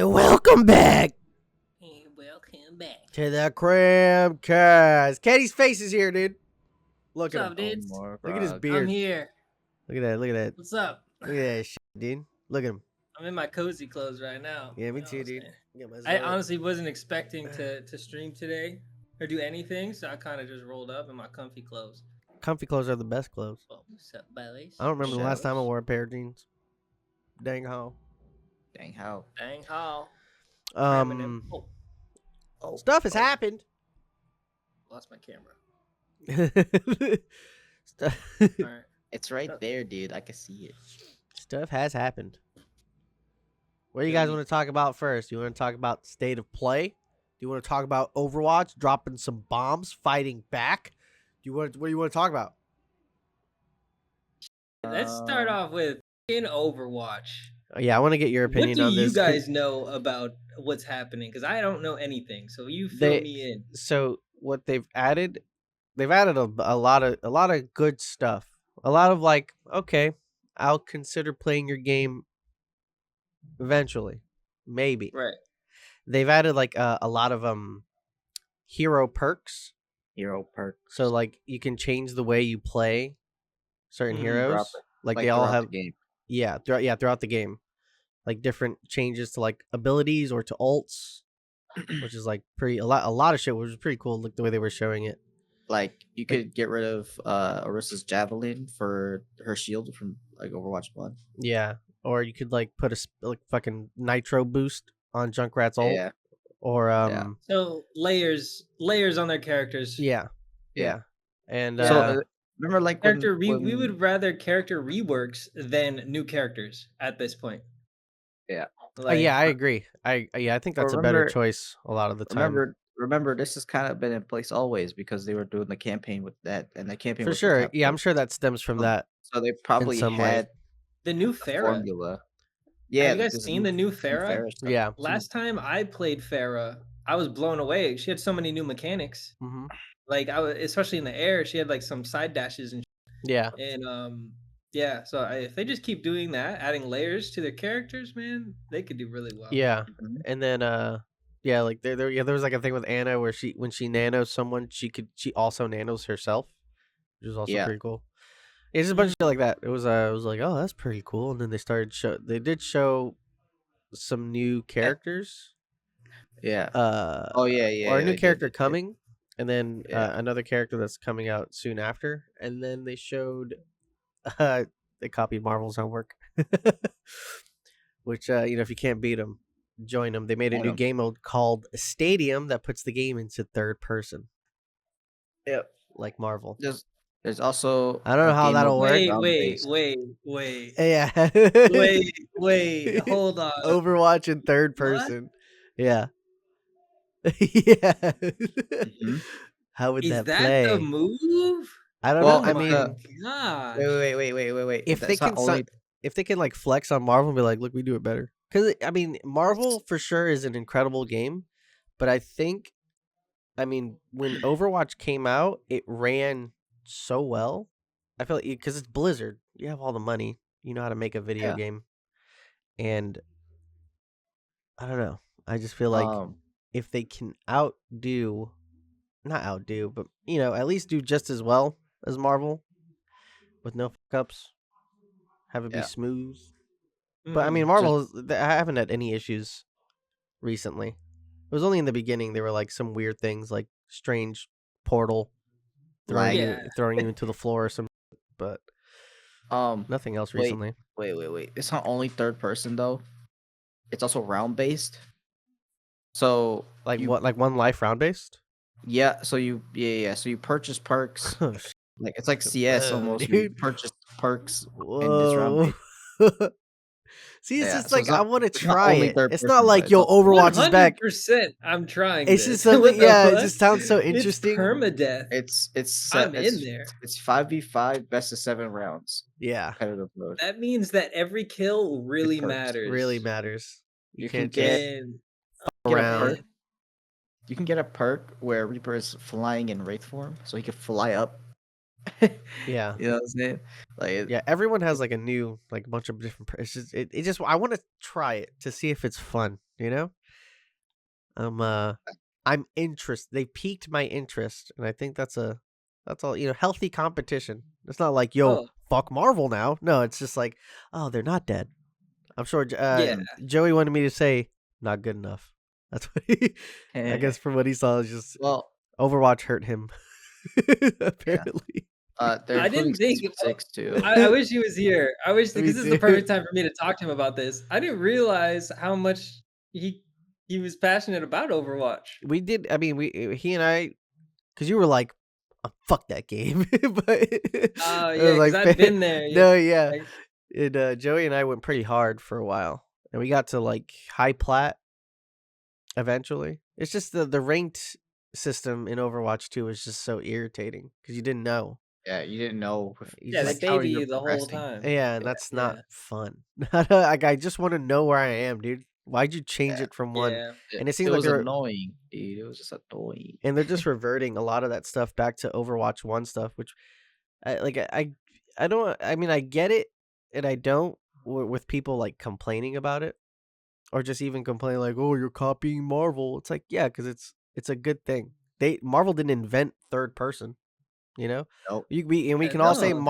And welcome back to the Cram Cast. Katie's face is here, dude. Look What's at up, him. dude? Look at his I'm beard. here. Look at that. Look at that. What's up? Look at that shit, dude. Look at him. I'm in my cozy clothes right now. Yeah, me too, dude. I honestly wasn't expecting to stream today or do anything, so I kind of just rolled up in my comfy clothes. Comfy clothes are the best clothes. Oh, what's up, buddies? I don't remember the last time I wore a pair of jeans. Dang how. Dang how. Stuff has happened. Lost my camera. Stuff. All right. It's right there, dude. I can see it. Stuff has happened. What do you guys want to talk about first? You want to talk about state of play? Do you want to talk about Overwatch dropping some bombs, fighting back? What do you want to talk about? Let's start off with Overwatch. Yeah, I want to get your opinion on this. What do you guys know about what's happening? Because I don't know anything, so you fill me in. So what they've added a lot of good stuff. A lot of like, okay, I'll consider playing your game eventually, maybe. Right. They've added like a lot of hero perks. So like you can change the way you play certain heroes. Like they all have the game. throughout the game. Like different changes to like abilities or to ults, which is like a lot of shit, which was pretty cool. Like the way they were showing it. Like you could get rid of Orisa's javelin for her shield from like Overwatch 1. Yeah, or you could like put a fucking nitro boost on Junkrat's ult. Yeah. Or so layers on their characters. Yeah. And so remember like character we would rather character reworks than new characters at this point. Yeah. Like, yeah, I agree. I think that's a better choice a lot of the time. Remember, this has kind of been in place always because they were doing the campaign with that, and the campaign for sure. Yeah, I'm sure that stems from that. So they probably had the new Pharah formula. Yeah, have you guys seen the new Pharah? Yeah. Last time I played Pharah, I was blown away. She had so many new mechanics. Mm-hmm. Like especially in the air, she had like some side dashes and. Yeah. And yeah. So if they just keep doing that, adding layers to their characters, man, they could do really well. Yeah. And then yeah, like there was like a thing with Anna where when she nanos someone, she also nanos herself, which is also pretty cool. It's just a bunch of shit like that. It was like, oh, that's pretty cool. And then they did show some new characters. Yeah. Or a new character coming, and then another character that's coming out soon after. And then they showed they copied Marvel's homework. Which if you can't beat them, join them. They made a new game mode called Stadium that puts the game into third person. Yep. Like Marvel. There's also I don't know how that'll work. Wait. Yeah. wait. Hold on. Overwatch in third person. What? Yeah. Yeah. Mm-hmm. How would that play? Is that the move? I don't know. I mean, God. Wait. If they can like flex on Marvel and be like, look, we do it better. Because I mean, Marvel for sure is an incredible game, but I think, when Overwatch came out, it ran so well. I feel like because it's Blizzard, you have all the money, you know how to make a video game, and I don't know. I just feel like if they can not outdo, but at least do just as well as Marvel with no fuck-ups, have it be smooth. But Marvel, I haven't had any issues recently. It was only in the beginning there were like some weird things like strange portal throwing you into the floor or something, but nothing else recently. Wait. It's not only third person though. It's also round based. So like one life round based? Yeah, so you purchase perks. Like it's like CS almost. You purchase perks in this round based. See, it's just like I want to try it. It's not like Overwatch is back. 100%. I'm trying. It's just something. Yeah, it just sounds so interesting. It's permadeath. It's I'm in there. It's 5v5 best of 7 rounds. Yeah, competitive mode. That means that every kill really matters. Really matters. You can get around. You can get a perk where Reaper is flying in Wraith form, so he can fly up Yeah. You know what I'm saying? Like, Yeah, everyone has like a new like bunch of different it's just it just I want to try it to see if it's fun, you know? I'm interested. They piqued my interest, and I think that's all, healthy competition. It's not like, yo, Oh, fuck Marvel now. No, it's just like, oh, they're not dead. I'm sure yeah. Joey wanted me to say not good enough. That's what I guess from what he saw, is just well, Overwatch hurt him. yeah. Apparently. They're I including didn't think. 6 too. I wish he was here. I wish Me because this is the too. perfect time for me to talk to him about this. I didn't realize how much he he was passionate about Overwatch. We did. I mean, he and I, because you were like, oh, "Fuck that game," but I Yeah, was because like, I've been there. Yeah, "No, yeah." like, And Joey and I went pretty hard for a while, and we got to like high plat eventually. It's just the ranked system in Overwatch 2 is just so irritating because you didn't know. Yeah, you didn't know You yeah, they like just how baby you're you the whole progressing. time. yeah, and that's not Yeah, fun. Like I just want to know where I am, dude. Why'd you change Yeah, it from one? yeah. it, And it it seems like was they're annoying, dude. It was just annoying. and they're just reverting a lot of that stuff back to Overwatch 1 stuff, which I don't. I mean, I get it, and I don't with people like complaining about it, or just even complaining like, "Oh, you're copying Marvel." It's like, yeah, because it's a good thing. Marvel didn't invent third person, you know. Nope. We can all say No, this is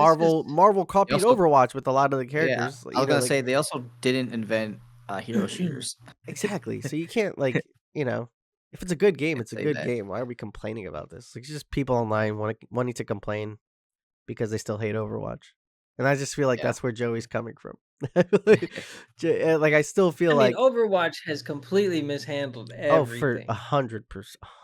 Marvel They copied also, Overwatch with a lot of the yeah, characters, I was gonna like say they also didn't invent hero shooters. exactly. So you can't like if it's a good game, Can't it's a say good that. game. Why are we complaining about this? Like, it's just people online wanting to complain because they still hate Overwatch. And I just feel like Yeah. that's where Joey's coming from. Like I still I feel mean, like Overwatch has completely mishandled for everything. 100%,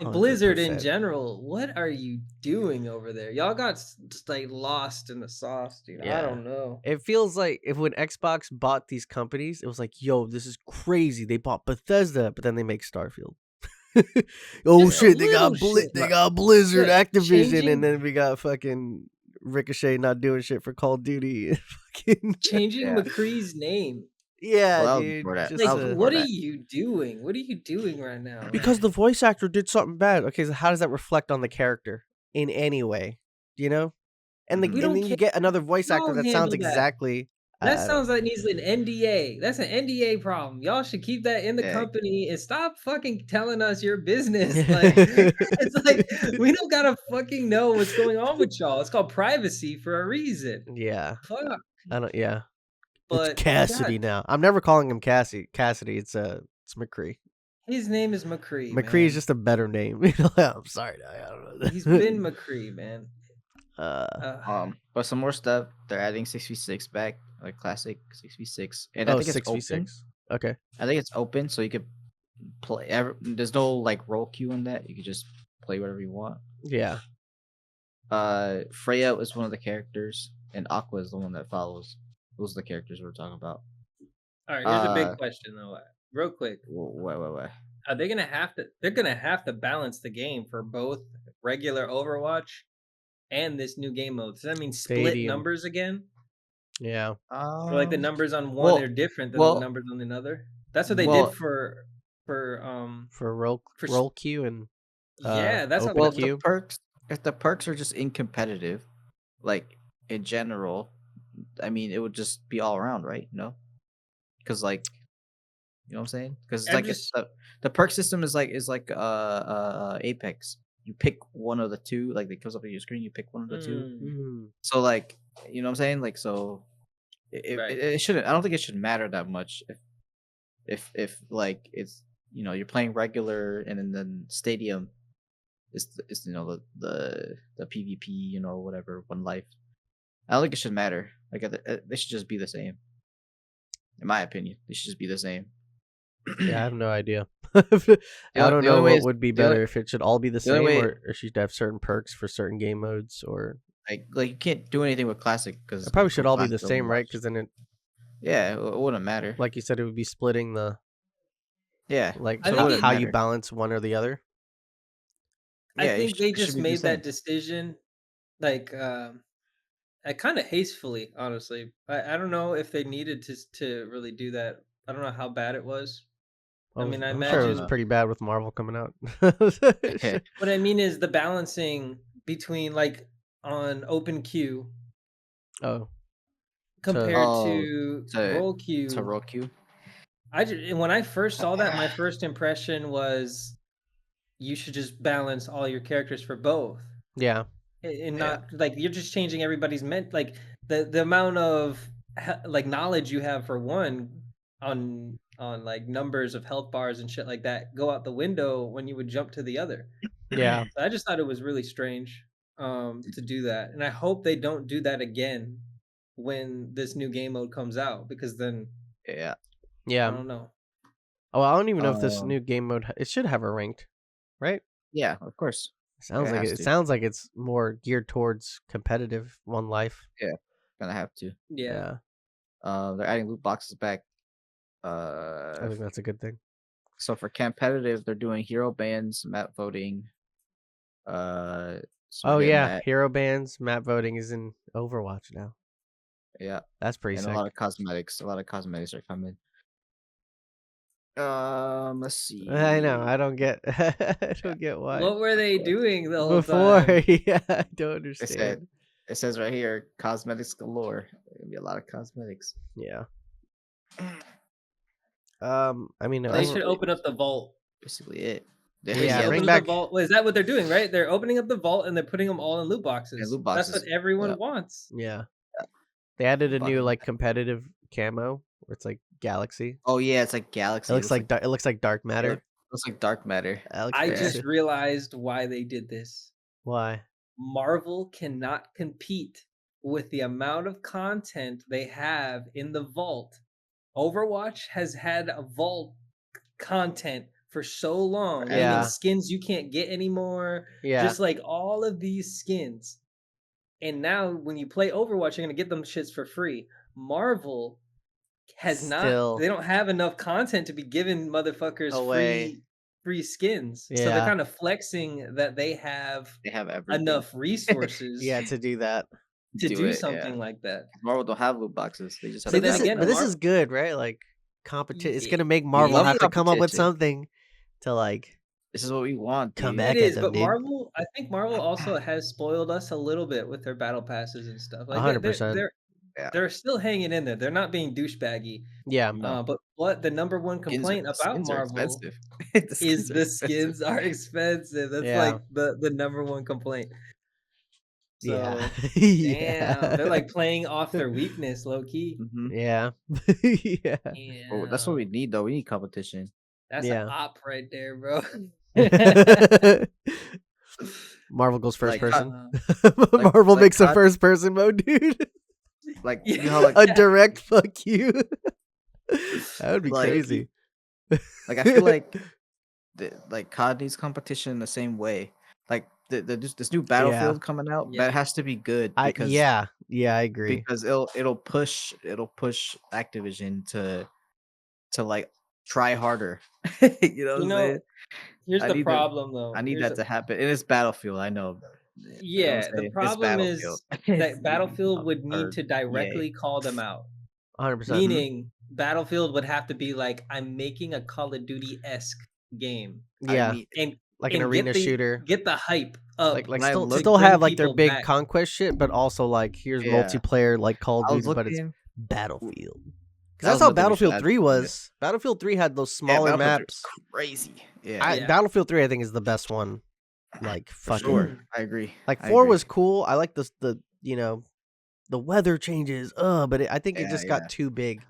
And Blizzard in 100%. general, what are you doing over there? Y'all got just like lost in the sauce, dude. I Yeah. don't know. It feels like if when Xbox bought these companies, it was like, yo, this is crazy. They bought Bethesda, but then they make Starfield. Oh Just a shit, little shit. they got Blizzard, Look, Activision, and then we got fucking Ricochet not doing shit for Call of Duty. Fucking changing Yeah. McCree's name. yeah, Well, that was dude. before that. Just That Like, was before what are that. you doing? What are you doing right now? because the voice actor did something bad. Okay, so how does that reflect on the character in any way? You know? And We and don't then you care. get another voice actor Y'all that sounds handle that. exactly That I don't sounds like needs an NDA. That's an NDA problem. Y'all should keep that in the Yeah. company and stop fucking telling us your business. Like, it's like we don't gotta fucking know what's going on with y'all. It's called privacy for a reason. yeah. Fuck. I don't yeah. It's But God, Cassidy now. I'm never calling him Cassidy. It's McCree. his name is McCree, McCree is man. just a better name. I'm sorry, I don't know. He's been McCree, man. But some more stuff. They're adding 6v6 back, like classic 6v6, and I think it's open. 6v6. Okay. I think it's open, so you could play. There's no like role queue in that. You could just play whatever you want. Yeah. Freya is one of the characters, and Aqua is the one that follows. Those are the characters we're talking about. All right, here's a big question though, real quick. Wait. Are they gonna have to? They're gonna have to balance the game for both regular Overwatch and this new game mode. Does that mean split Stadium. numbers again? Yeah. Or like the numbers on one are different than the numbers on another? That's what they did for roll queue and yeah, that's how open the queue. perks. If the perks are just incompetitive, like in general, I mean, it would just be all around, right? No, because like, you know what I'm saying? Because it's I'm like just- the perk system is like Apex. You pick one of the two, like it comes up on your screen. You pick one of the two. Mm. So like, you know what I'm saying? Like so, Right. it shouldn't. I don't think it should matter that much if like it's you're playing regular and then stadium is the PvP whatever one life. I don't think it should matter. Like they should just be the same. In my opinion, they should just be the same. Yeah, I have no idea. I don't know what would be better if it should all be the same or should have certain perks for certain game modes or like you can't do anything with classic because it probably should all be the same, right? Because then it wouldn't matter. like you said, it would be splitting the like I so think how you balance one or the other. I think they just made that decision like kind of hastily, honestly. I don't know if they needed to really do that. I don't know how bad it was. I mean, I I'm imagine sure it was pretty bad with Marvel coming out. what I mean is the balancing between like on open queue Oh, compared to roll to queue. roll queue. When I first saw that, my first impression was you should just balance all your characters for both. yeah. And not like you're just changing everybody's like the amount of like knowledge you have for one on like numbers of health bars and shit like that go out the window when you would jump to the other. Yeah. So I just thought it was really strange to do that, and I hope they don't do that again when this new game mode comes out, because then Yeah. I don't know. Oh, I don't even know if this new game mode it should have a ranked, right? Yeah, of course. Sounds like it sounds like it's more geared towards competitive One Life. Yeah, gonna have to. Yeah. They're adding loot boxes back. I think that's a good thing. So for competitive, they're doing hero bans, map voting. So oh yeah, hero bans, map voting is in Overwatch now. Yeah, that's pretty and sick. A lot of cosmetics are coming. Let's see. I know. I don't get. I don't get why. What were they doing the whole before? time? Yeah, I don't understand. It says right here, cosmetics galore. There's gonna be a lot of cosmetics. Yeah. I mean, they should open up the vault. Basically, it. Yeah, bring back. The vault. Well, is that what they're doing? Right? They're opening up the vault and they're putting them all in loot boxes. And loot boxes. That's what everyone wants. Yeah. They added a new like competitive camo where it's like galaxy. Oh yeah, it's like galaxy. It looks like it looks like dark matter. It looks like dark matter. I just realized why they did this. Why? Marvel cannot compete with the amount of content they have in the vault. Overwatch has had a vault content for so long. Yeah. Skins you can't get anymore. Yeah. Just like all of these skins. And now when you play Overwatch, you're going to get them shits for free. Marvel has not. They don't have enough content to be giving motherfuckers free skins. Yeah. So they're kind of flexing that they have enough resources. Yeah, to do that. To do something like that. Marvel don't have loot boxes. They just have. See, this is good, right? Like competition. It's gonna make Marvel have to come up with something to like. This is what we want. Come back. It is, but Marvel. I think Marvel also has spoiled us a little bit with their battle passes and stuff. Like 100%. They're still hanging in there. They're not being douchebaggy. Yeah. But what the number one complaint about Marvel is the skins are expensive. That's like the number one complaint. So, damn, they're like playing off their weakness, low key. Mm-hmm. Yeah. Yeah. Well, that's what we need, though. We need competition. That's an op right there, bro. Marvel goes first person. Marvel makes a first person mode, dude. Like, you know, a direct fuck you. That would be crazy. Like, I feel like COD needs competition in the same way. Like this new Battlefield coming out, that has to be good. Because, I agree. Because it'll push Activision to like try harder. You know what I'm saying? Here's the problem, though. I need that to happen. It is Battlefield, I know. Yeah, the problem is that Battlefield would need to directly call them out. 100%. Meaning, Battlefield would have to be like, I'm making a Call of Duty-esque game. Yeah, and like an arena shooter. Get the hype up. Like still have like their big conquest shit, but also like here's multiplayer like Call of Duty, but it's Battlefield. Because that's how Battlefield 3 was. Battlefield 3 had those smaller maps. Crazy. Battlefield 3 I think is the best one. Like fucking sure. I agree. Like 4 was cool. I like the you know the weather changes. But I think it just got too big.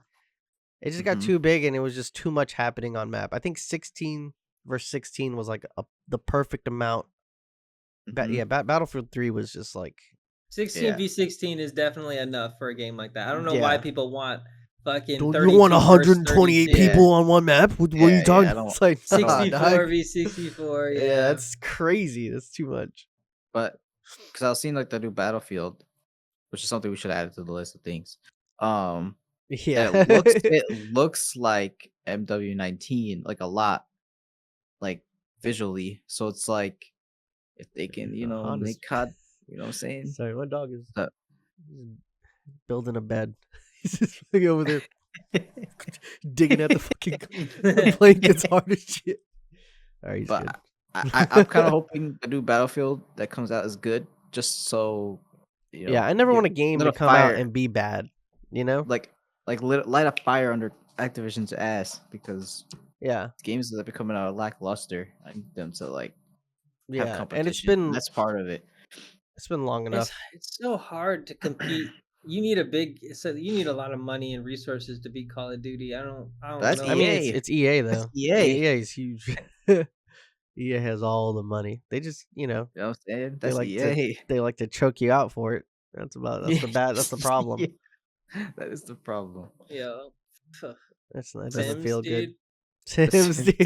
It just got too big and it was just too much happening on map. I think 16 versus 16 was like the perfect amount. Battlefield 3 was just like 16 v 16 is definitely enough for a game like that. I don't know why people want fucking. You want 128 people on one map? What are you talking about? It's like 64 v 64. Yeah, that's crazy. That's too much. But because I was seeing like the new Battlefield, which is something we should add to the list of things. It looks like MW19 like a lot, like visually. So it's like if they can, make COD, you know what I'm saying? Sorry, my dog is building a bed. He's just like over there digging at the fucking blankets hard as shit. All right, but I'm kind of hoping the new Battlefield that comes out is good, just so Yeah, I never want a game to come out and be bad. Like light a fire under Activision's ass because yeah, games that are becoming lackluster. I need them to have yeah, and competition. That's part of it. It's been long enough. It's so hard to compete. You need you need a lot of money and resources to beat Call of Duty. I don't That's know. I mean, it's EA though. That's EA. EA is huge. EA has all the money. They just, You know what I'm saying? they That's like EA. they like to choke you out for it. That's the problem. Yeah, that is the problem. Yeah. That doesn't Sims, feel dude. good. Sims, dude.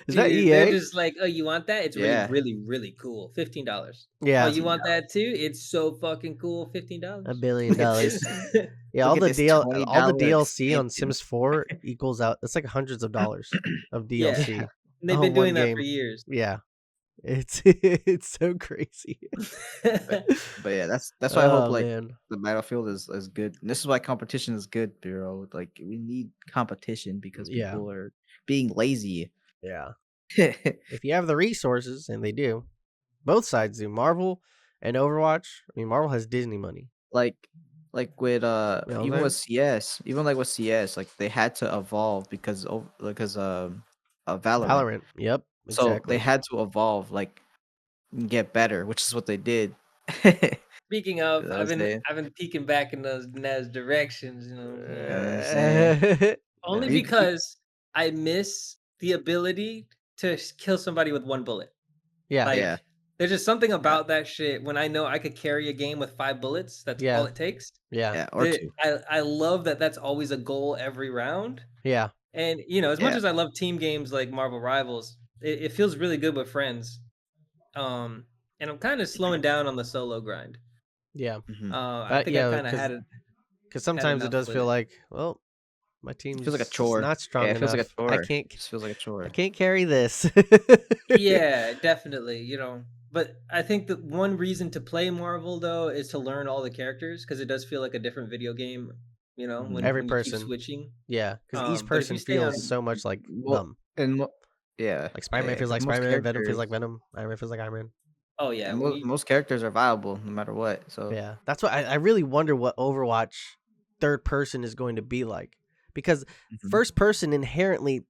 Is that EA? They're just like, oh, you want that? It's Yeah. really, really, really cool. $15. Yeah. Oh, you want that too? It's so fucking cool. $15. $1 billion. Yeah, all Look the at this all the $20 DLC on expansion. Sims 4 equals out. It's like hundreds of dollars of DLC. Yeah. And they've been doing that for years. Yeah. It's so crazy. But yeah, that's why I hope man. the Battlefield is good. And this is why competition is good, bro. Like we need competition because people are being lazy. Yeah. If you have the resources, and they do, both sides do. Marvel and Overwatch. I mean, Marvel has Disney money. Like with even with CS, like they had to evolve because Valorant. Valorant. Yep. So Exactly. they had to evolve, and get better, which is what they did. Speaking of, I've been peeking back in those directions, you know. You know what I'm saying? Only because I miss the ability to kill somebody with one bullet. Yeah. There's just something about that shit when I know I could carry a game with 5 bullets. That's all it takes. Yeah. Or 2. I love that that's always a goal every round. Yeah. And, as much as I love team games like Marvel Rivals, it feels really good with friends. And I'm kind of slowing down on the solo grind. Yeah. I think I kind of had it. Because sometimes it does feel like, well, my team feels like a chore. Not strong enough. It feels like a chore. It just feels like a chore. I can't carry this. Yeah, definitely. But I think the one reason to play Marvel though is to learn all the characters because it does feel like a different video game. When every when person you keep switching. Yeah, because each person feels so much like them. And like Spider-Man feels like Spider-Man, Venom feels like Venom, Iron Man feels like Iron Man. Oh yeah, most characters are viable no matter what. So yeah, that's what I really wonder what Overwatch third person is going to be like, because first person inherently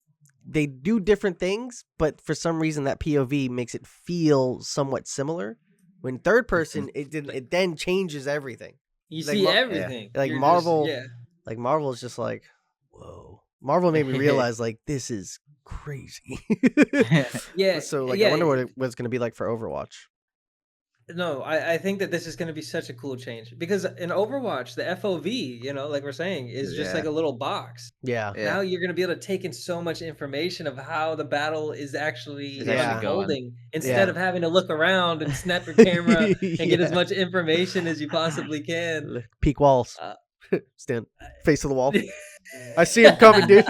they do different things, but for some reason that POV makes it feel somewhat similar. When third person, it then changes everything. You see everything. Like You're Marvel, like Marvel is just like, whoa. Marvel made me realize like this is crazy. Yeah. So like I wonder what it's going to be like for Overwatch. No, I think that this is going to be such a cool change because in Overwatch, the FOV, like we're saying, is just like a little box. Yeah. Now you're going to be able to take in so much information of how the battle is actually unfolding instead of having to look around and snap your camera and get as much information as you possibly can. Peek walls. Stand face to the wall. I see him coming, dude.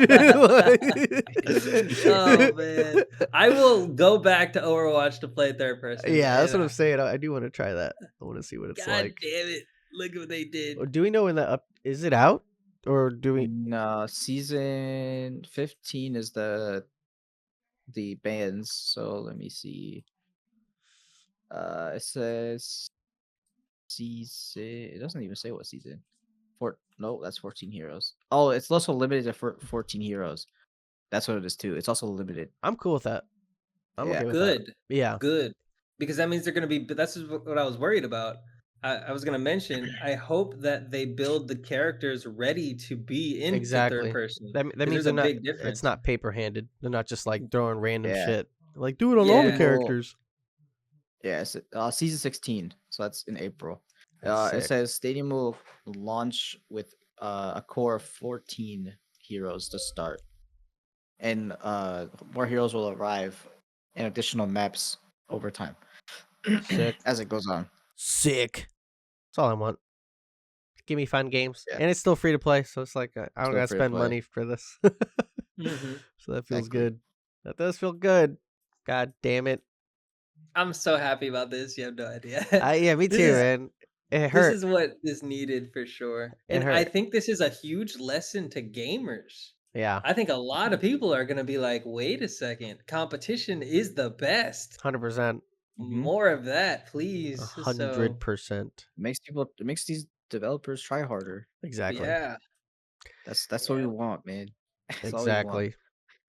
Oh man, I will go back to Overwatch to play third person. Yeah, that's what I'm saying. I do want to try that. I want to see what it's like. God damn it! Look at what they did. Do we know when that is it out, or do we? No, season 15 is the bans. So let me see. It says season. It doesn't even say what season. No, that's 14 heroes. Oh, it's also limited to 14 heroes. That's what it is too. It's also limited. I'm cool with that. I'm okay with good. That. Yeah, good. Because that means they're going to be. But that's what I was worried about. I was going to mention. I hope that they build the characters ready to be in third person. That means there's a big difference. It's not paper handed. They're not just like throwing random shit. Like do it on all the characters. Yeah, season 16. So that's in April. It says Stadium will launch with a core of 14 heroes to start, and more heroes will arrive and additional maps over time. Sick. As it goes on. Sick. That's all I want. Give me fun games, and it's still free to play, so it's like I don't gotta spend money for this. So that feels good. That does feel good. God damn it! I'm so happy about this. You have no idea. Yeah, me too, man. It hurt. This is what this needed for sure. And I think this is a huge lesson to gamers. Yeah. I think a lot of people are going to be like, wait a second, competition is the best. 100%. More of that, please. So 100%. It makes these developers try harder. Exactly. yeah, That's what we want, man. That's all we want. Exactly.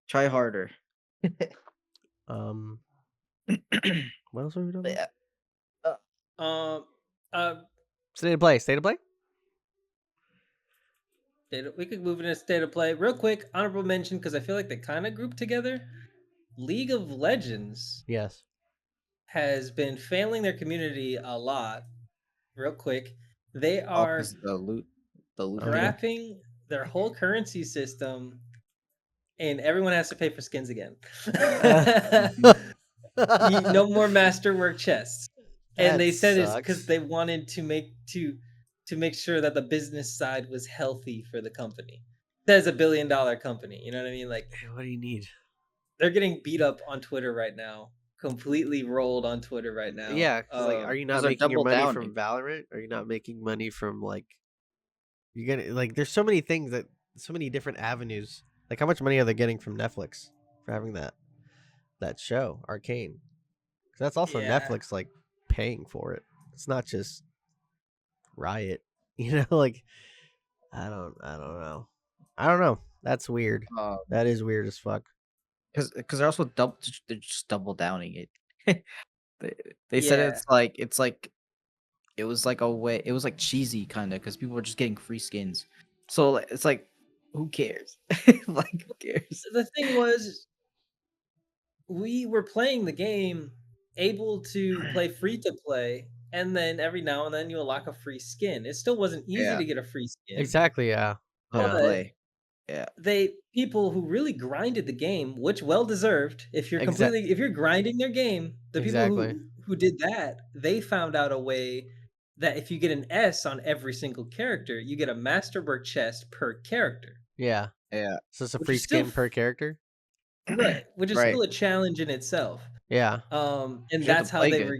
Try harder. What else are we talking about? Yeah. uh, State of play. State of play? we could move into state of play real quick. Honorable mention because I feel like they kind of group together. League of Legends Yes. has been failing their community a lot. Real quick, they Oh, are because the loot scrapping their whole currency system, and everyone has to pay for skins again. No more masterwork chests. And they said it's because they wanted to make sure that the business side was healthy for the company. That's a $1 billion company. You know what I mean? Like, what do you need? They're getting beat up on Twitter right now. Completely rolled on Twitter right now. Yeah, because like, are you not making your money from Valorant? Are you not making money from like? You're gonna like. There's so many things so many different avenues. Like, how much money are they getting from Netflix for having that show, Arcane? Because that's also Netflix like paying for it. It's not just Riot. Like I don't know. That's weird. That is weird as fuck. Because they're also they're just double downing it. they said it's like it was like a way, it was like cheesy kind of because people were just getting free skins. So it's like, who cares? Like, who cares? The thing was, we were playing the game, able to play free to play, and then every now and then you unlock a free skin. It still wasn't easy to get a free skin. Exactly. Yeah. Play. Yeah. People who really grinded the game, which well deserved. If you're if you're grinding their game, the people who did that, they found out a way that if you get an S on every single character, you get a masterwork chest per character. Yeah. So it's a free skin per character. Right, which is still a challenge in itself. Yeah. And that's how they were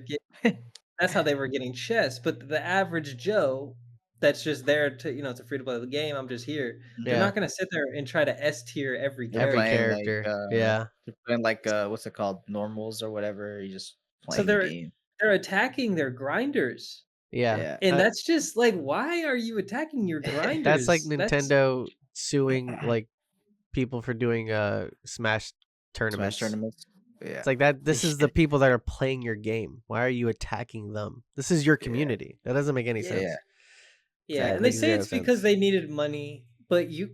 that's how they were getting chests. But the average Joe that's just there to, it's a free to play game. I'm just here. They're not gonna sit there and try to S tier every character. They're playing like what's it called, normals or whatever. You just playing the game. They're attacking their grinders. Yeah. And that's just like, why are you attacking your grinders? That's like Nintendo suing like people for doing Smash tournaments. Yeah. It's like that. This is the people that are playing your game. Why are you attacking them? This is your community. That doesn't make any sense. Yeah, and they say it's because they needed money, but you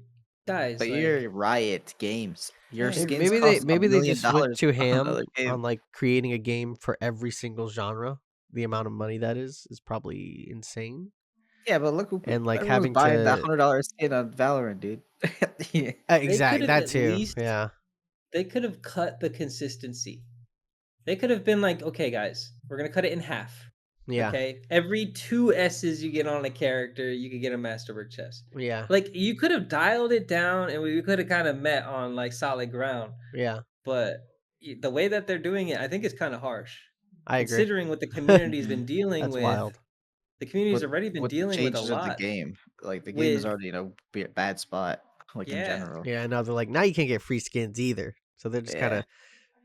guys, but you're Riot Games. Your skins maybe they just went too ham on like creating a game for every single genre. The amount of money that is probably insane. Yeah, but look who like having to buy the $100 skin on Valorant, dude. Exactly, that too. Yeah, they could have cut the consistency. They could have been like, okay, guys, we're gonna cut it in half. Yeah. Okay. Every 2 S's you get on a character, you could get a masterwork chest. Yeah. Like you could have dialed it down, and we could have kind of met on like solid ground. Yeah. But the way that they're doing it, I think is kind of harsh. I agree. Considering what the community's been dealing with. That's wild. The community's already been dealing with a lot. Of the game. Like the game is already in a bad spot. Like in general. Yeah. Now they're like, now you can't get free skins either. So they're just kind of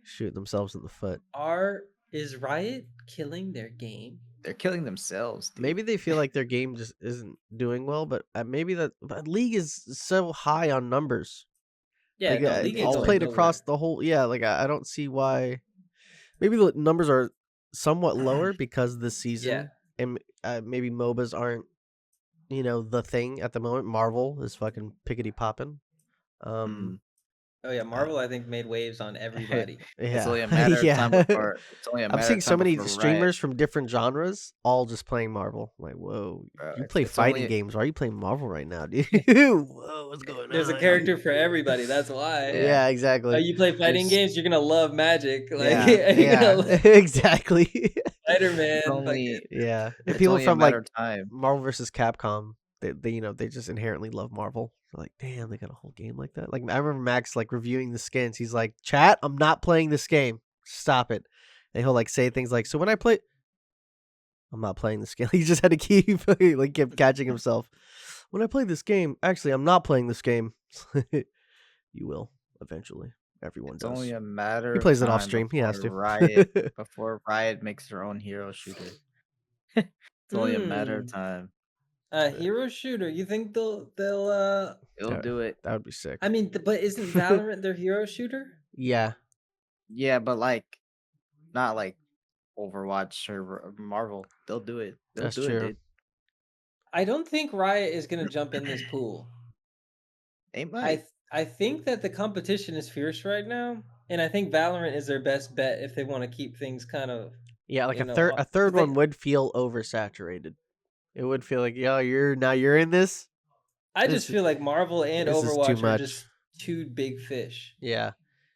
shooting themselves in the foot. Is Riot killing their game? They're killing themselves. Dude. Maybe they feel like their game just isn't doing well, but maybe but League is so high on numbers. Yeah, like, League it's played across the whole. Yeah, like I don't see why. Maybe the numbers are somewhat lower because this season, and maybe MOBAs aren't, the thing at the moment. Marvel is fucking pickety popping. Oh yeah, Marvel I think made waves on everybody. It's only a matter of time before. I'm seeing so many streamers from different genres all just playing Marvel. I'm like, whoa, you play fighting games? Why are you playing Marvel right now, dude? Whoa, what's going on? There's a character for everybody. That's why. Yeah, exactly. Oh, you play fighting games? You're gonna love Magic. Like, exactly. Spider-Man. And people from like Marvel versus Capcom, they just inherently love Marvel. They're like, damn, they got a whole game like that. Like I remember Max like reviewing the skins. He's like, chat, I'm not playing this game. Stop it. And he'll like say things like, so when I play, I'm not playing this game. He just had to keep catching himself. When I play this game, actually, I'm not playing this game. You will eventually. Everyone It's does. only a matter He of plays it off time stream. He has to. before Riot makes their own hero shooter. It's only a matter of time. A hero shooter. You think they'll It'll do it. That would be sick. I mean, but isn't Valorant their hero shooter? Yeah. Yeah, but like not like Overwatch or Marvel. They'll do it. They'll That's do true. it, dude. I don't think Riot is gonna jump in this pool. They might. I think that the competition is fierce right now, and I think Valorant is their best bet if they want to keep things kind of like a third one would feel oversaturated. It would feel like, yo, you're in this. I just feel like Marvel and Overwatch are just two big fish. Yeah.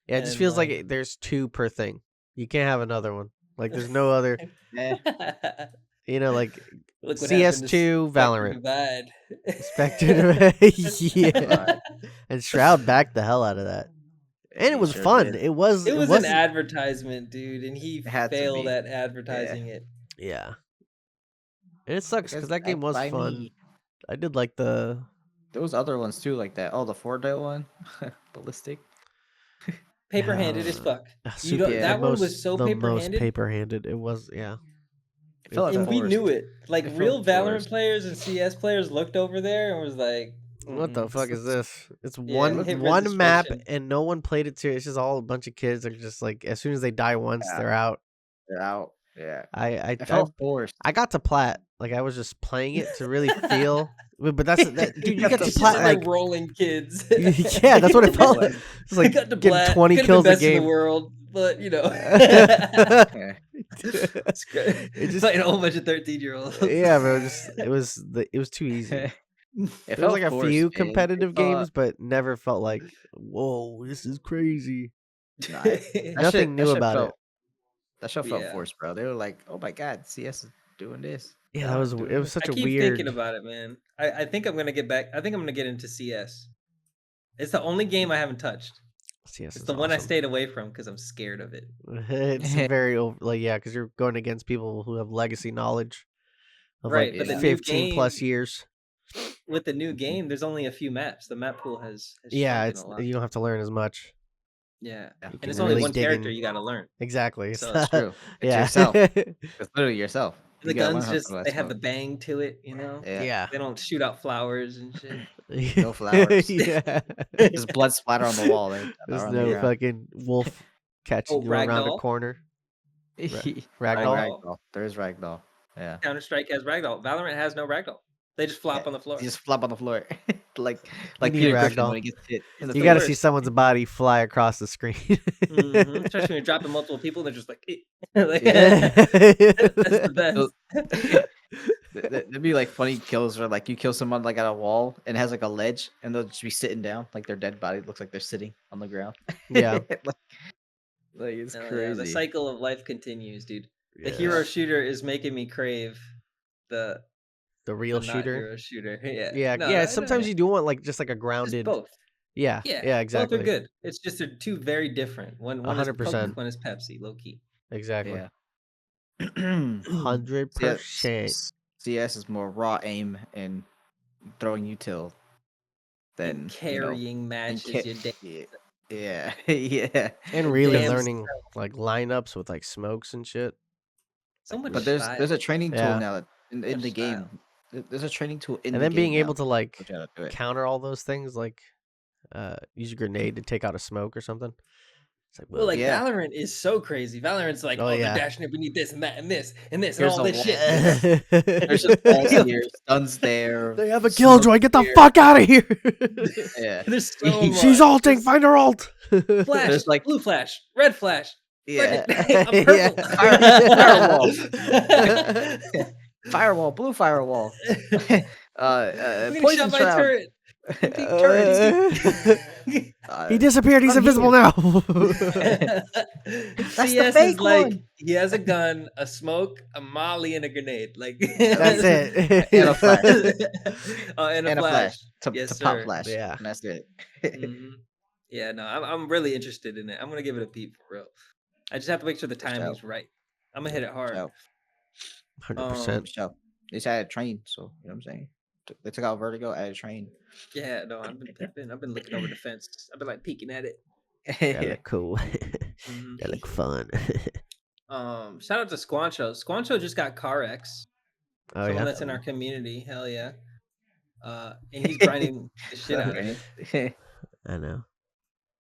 Yeah, it just feels like there's two per thing. You can't have another one. Like there's no other. You know, like CS2, Valorant. Spectre. Yeah. And Shroud backed the hell out of that. And it was fun. Did. It was an advertisement, dude, and he failed at advertising it. Yeah. And it sucks because that game was fun. I did like there was other ones too, like that. Oh, the Fortnite one, Ballistic. Paper-handed as fuck. That one was so paper-handed. The most paper-handed. It was, yeah. And we knew it. Like real Valorant players and CS players looked over there and was like, "What the fuck is this?" It's one map and no one played it serious. It's just all a bunch of kids that are just like, as soon as they die once, they're out. They're out. Yeah. I felt forced. I got to plat. Like I was just playing it to really feel. But that's that, dude. You got to plat like rolling kids. Yeah, that's what it felt like. It's like getting 20 kills a game. In the world, but you know, it's great. It's like a whole bunch of 13-year-olds. Yeah, bro. It was too easy. It felt like a few competitive games, but never felt like, whoa, this is crazy. Nothing new about it. That show felt forced, bro. They were like, "Oh my god, CS is doing this." Yeah, it was such a weird. I keep thinking about it, man. I think I'm gonna get back. I think I'm gonna get into CS. It's the only game I haven't touched. CS it's the one I stayed away from because I'm scared of it. It's very because you're going against people who have legacy knowledge of like 15 plus years. With the new game, there's only a few maps. The map pool has you don't have to learn as much. Yeah, and it's only one character you got to learn. Exactly. So it's true. It's yourself. It's literally yourself. The guns they have the bang to it, you know? Yeah. They don't shoot out flowers and shit. No flowers. Yeah. There's blood splatter on the wall. There's no fucking wolf catching you around a corner. Ragdoll. There is Ragdoll. Yeah. Counter-Strike has Ragdoll. Valorant has no Ragdoll. They just flop on the floor. You just flop on the floor. like Peter Griffin when he gets hit. You got to see someone's body fly across the screen. Especially when you're dropping multiple people, they're just like, that's the best. There'd be like funny kills where like you kill someone like at a wall and it has like a ledge and they'll just be sitting down, like their dead body looks like they're sitting on the ground. Yeah. like it's crazy. Yeah, the cycle of life continues, dude. The hero shooter is making me crave the real shooter. Hero shooter. Yeah. Yeah. Sometimes you do want like just like a grounded. Both. Yeah. Yeah. Exactly. Both are good. It's just they're two very different. One 100%. One is Pepsi, low key. Exactly. 100%. CS is more raw aim and throwing util than carrying matches. Yeah. And really learning like lineups with like smokes and shit. So much. But there's a training tool now in the game. There's a training tool in the game. And then being able to like to counter all those things, like use a grenade to take out a smoke or something. It's like, Valorant is so crazy. Valorant's like, they're dashing it. We need this and that and this and this and all this shit. There's just balls here, stuns there. They have a killjoy. Get the fuck out of here. Yeah. There's so much. She's ulting. Find her ult. Flash. There's like blue flash, red flash. Yeah. I'm purple. Firewall, blue firewall. Poison shroud. Turret. He disappeared. He's invisible now. That's the fake one. He has a gun, a smoke, a molly, and a grenade. Like that's it. And a flash. And a flash. To pop flash. Yeah, and that's it. Yeah, no, I'm really interested in it. I'm gonna give it a peep for real. I just have to make sure the timing's right. I'm gonna hit it hard. 100%. They just added train, so you know what I'm saying. They took out vertigo, added train. Yeah, no, I've been looking over the fence. I've been like peeking at it. That look cool. Mhm. That look fun. Shout out to Squancho. Squancho just got CarX. Oh Someone yeah. that's in our community. Hell yeah. And he's grinding the shit out of it. I know.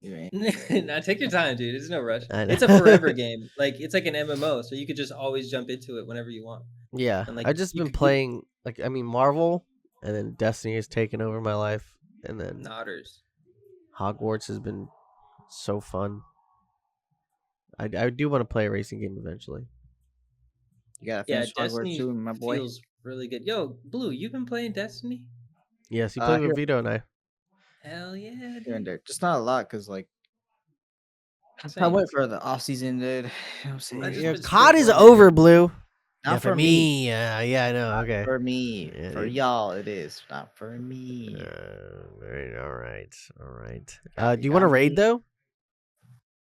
Now take your time, dude. There's no rush. I know. It's a forever game. Like it's like an MMO, so you could just always jump into it whenever you want. Yeah, And like I've just been playing. Like, I mean, Marvel, and then Destiny has taken over my life, and then Nodders. Hogwarts has been so fun. I do want to play a racing game eventually. You gotta finish Hogwarts Destiny soon, my boy. feels really good. Yo, Blue, you've been playing Destiny? Yes, you played with Vito and I. Hell yeah, dude. Here and there, just not a lot, cause like I went for the off season, dude. COD is over, Blue. Not for me. Yeah, I know. Not okay. For me, Yeah, for y'all, it is not for me. All right. Do you want to raid though?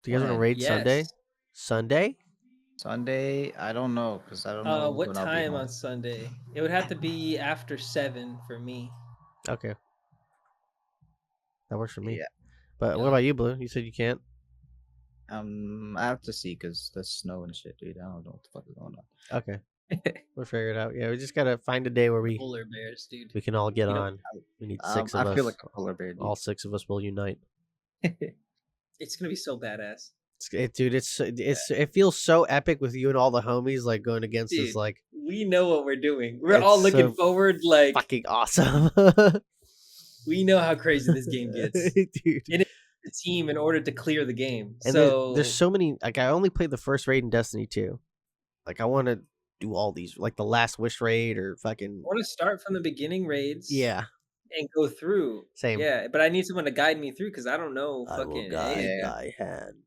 Do you guys want to raid Sunday? Sunday, I don't know, because I don't know. What time on Sunday? It would have to be after 7 for me. Okay. That works for me. Yeah. But what about you, Blue? You said you can't? I have to see, because there's snow and shit, dude. I don't know what the fuck is going on. Okay. We'll figure it out. Yeah, we just gotta find a day where we polar bears, dude. We can all get on. We need 6 of us. I feel like a polar bear, dude. All 6 of us will unite. It's gonna be so badass. Dude, it feels so epic with you and all the homies like going against this like. We know what we're doing. We're all looking forward, like fucking awesome. We know how crazy this game gets, dude. And it's the team in order to clear the game. And so there's so many. Like I only played the first raid in Destiny 2. Like I want to do all these, like the Last Wish raid or fucking. I want to start from the beginning raids. Yeah. And go through. Same. Yeah, but I need someone to guide me through because I don't know. I will guide thy hand.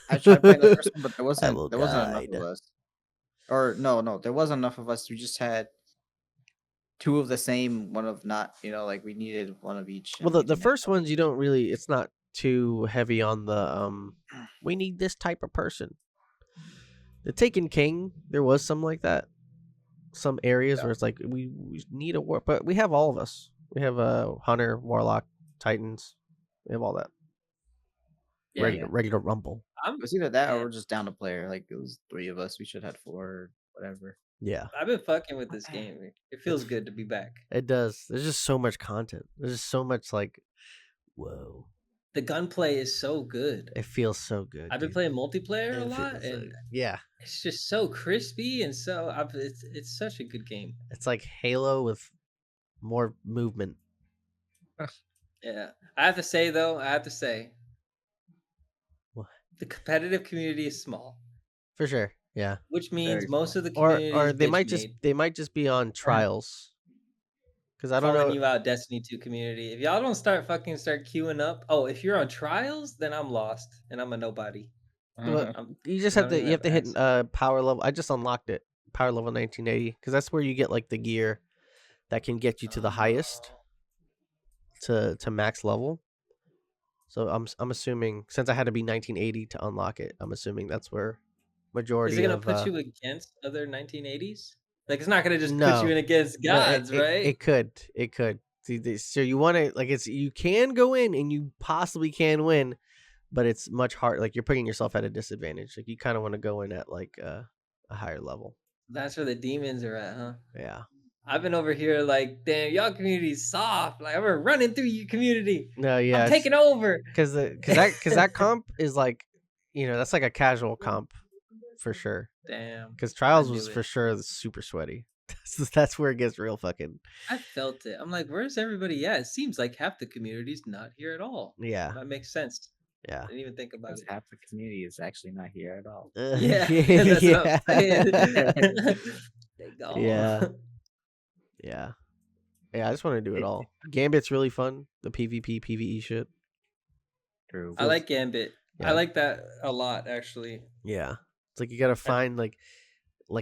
I tried playing the first one, but there wasn't enough of us. Or no, there wasn't enough of us. We just had 2 of the same, one of not. Like we needed one of each. Well, the first ones you don't really. It's not too heavy on the we need this type of person. The Taken King, there was some like that. Some areas where it's like we need a war, but we have all of us. We have Hunter, Warlock, Titans. We have all that. Ready to rumble. It was either that or we're just down to player. Like it was 3 of us. We should have had 4 or whatever. Yeah. I've been fucking with this game. It feels good to be back. It does. There's just so much content. There's just so much like, whoa. The gunplay is so good. It feels so good. I've been playing multiplayer a lot, and yeah, it's just so crispy and so. It's such a good game. It's like Halo with more movement. Yeah, I have to say though. What? The competitive community is small. For sure. Yeah. Which means most of the community or they might just be on trials. Because I don't know you out, Destiny 2 community. If y'all don't start queuing up. Oh, if you're on trials, then I'm lost and I'm a nobody. You just have to hit power level. I just unlocked it, power level 1980, because that's where you get like the gear that can get you to the highest, to max level. So I'm assuming, since I had to be 1980 to unlock it, I'm assuming that's where majority. Is it gonna put you against other 1980s? Like it's not gonna just put you in against gods, right? It could. So you want to you can go in and you possibly can win, but it's much harder. Like you're putting yourself at a disadvantage. Like you kind of want to go in at like a higher level. That's where the demons are at, huh? Yeah. I've been over here like, damn, y'all community's soft. Like I'm running through your community. No, yeah, I'm taking over. Because that comp is like, that's like a casual comp, for sure. Damn. Because trials was for sure super sweaty. That's where it gets real fucking. I felt it. I'm like, where's everybody at? It seems like half the community's not here at all. Yeah. That makes sense. Yeah. I didn't even think about it. Half the community is actually not here at all. Yeah. That's what I'm saying. Yeah. Yeah. Yeah, I just want to do it all. Gambit's really fun. The PvP, PvE shit. True. I like Gambit. Yeah. I like that a lot, actually. Yeah. It's like you got to find like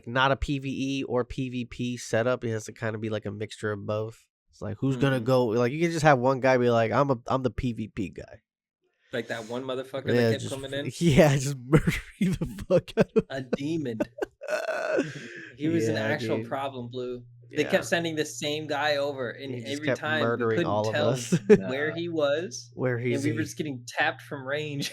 not a PvE or PvP setup. It has to kind of be like a mixture of both. It's like who's gonna go? Like you can just have one guy be like, I'm the PvP guy. Like that one motherfucker that kept coming in. Yeah, just murdering the fuck out of a demon. He was an actual problem, Blue. They kept sending the same guy over, and every time we couldn't tell where he was, and we were just getting tapped from range.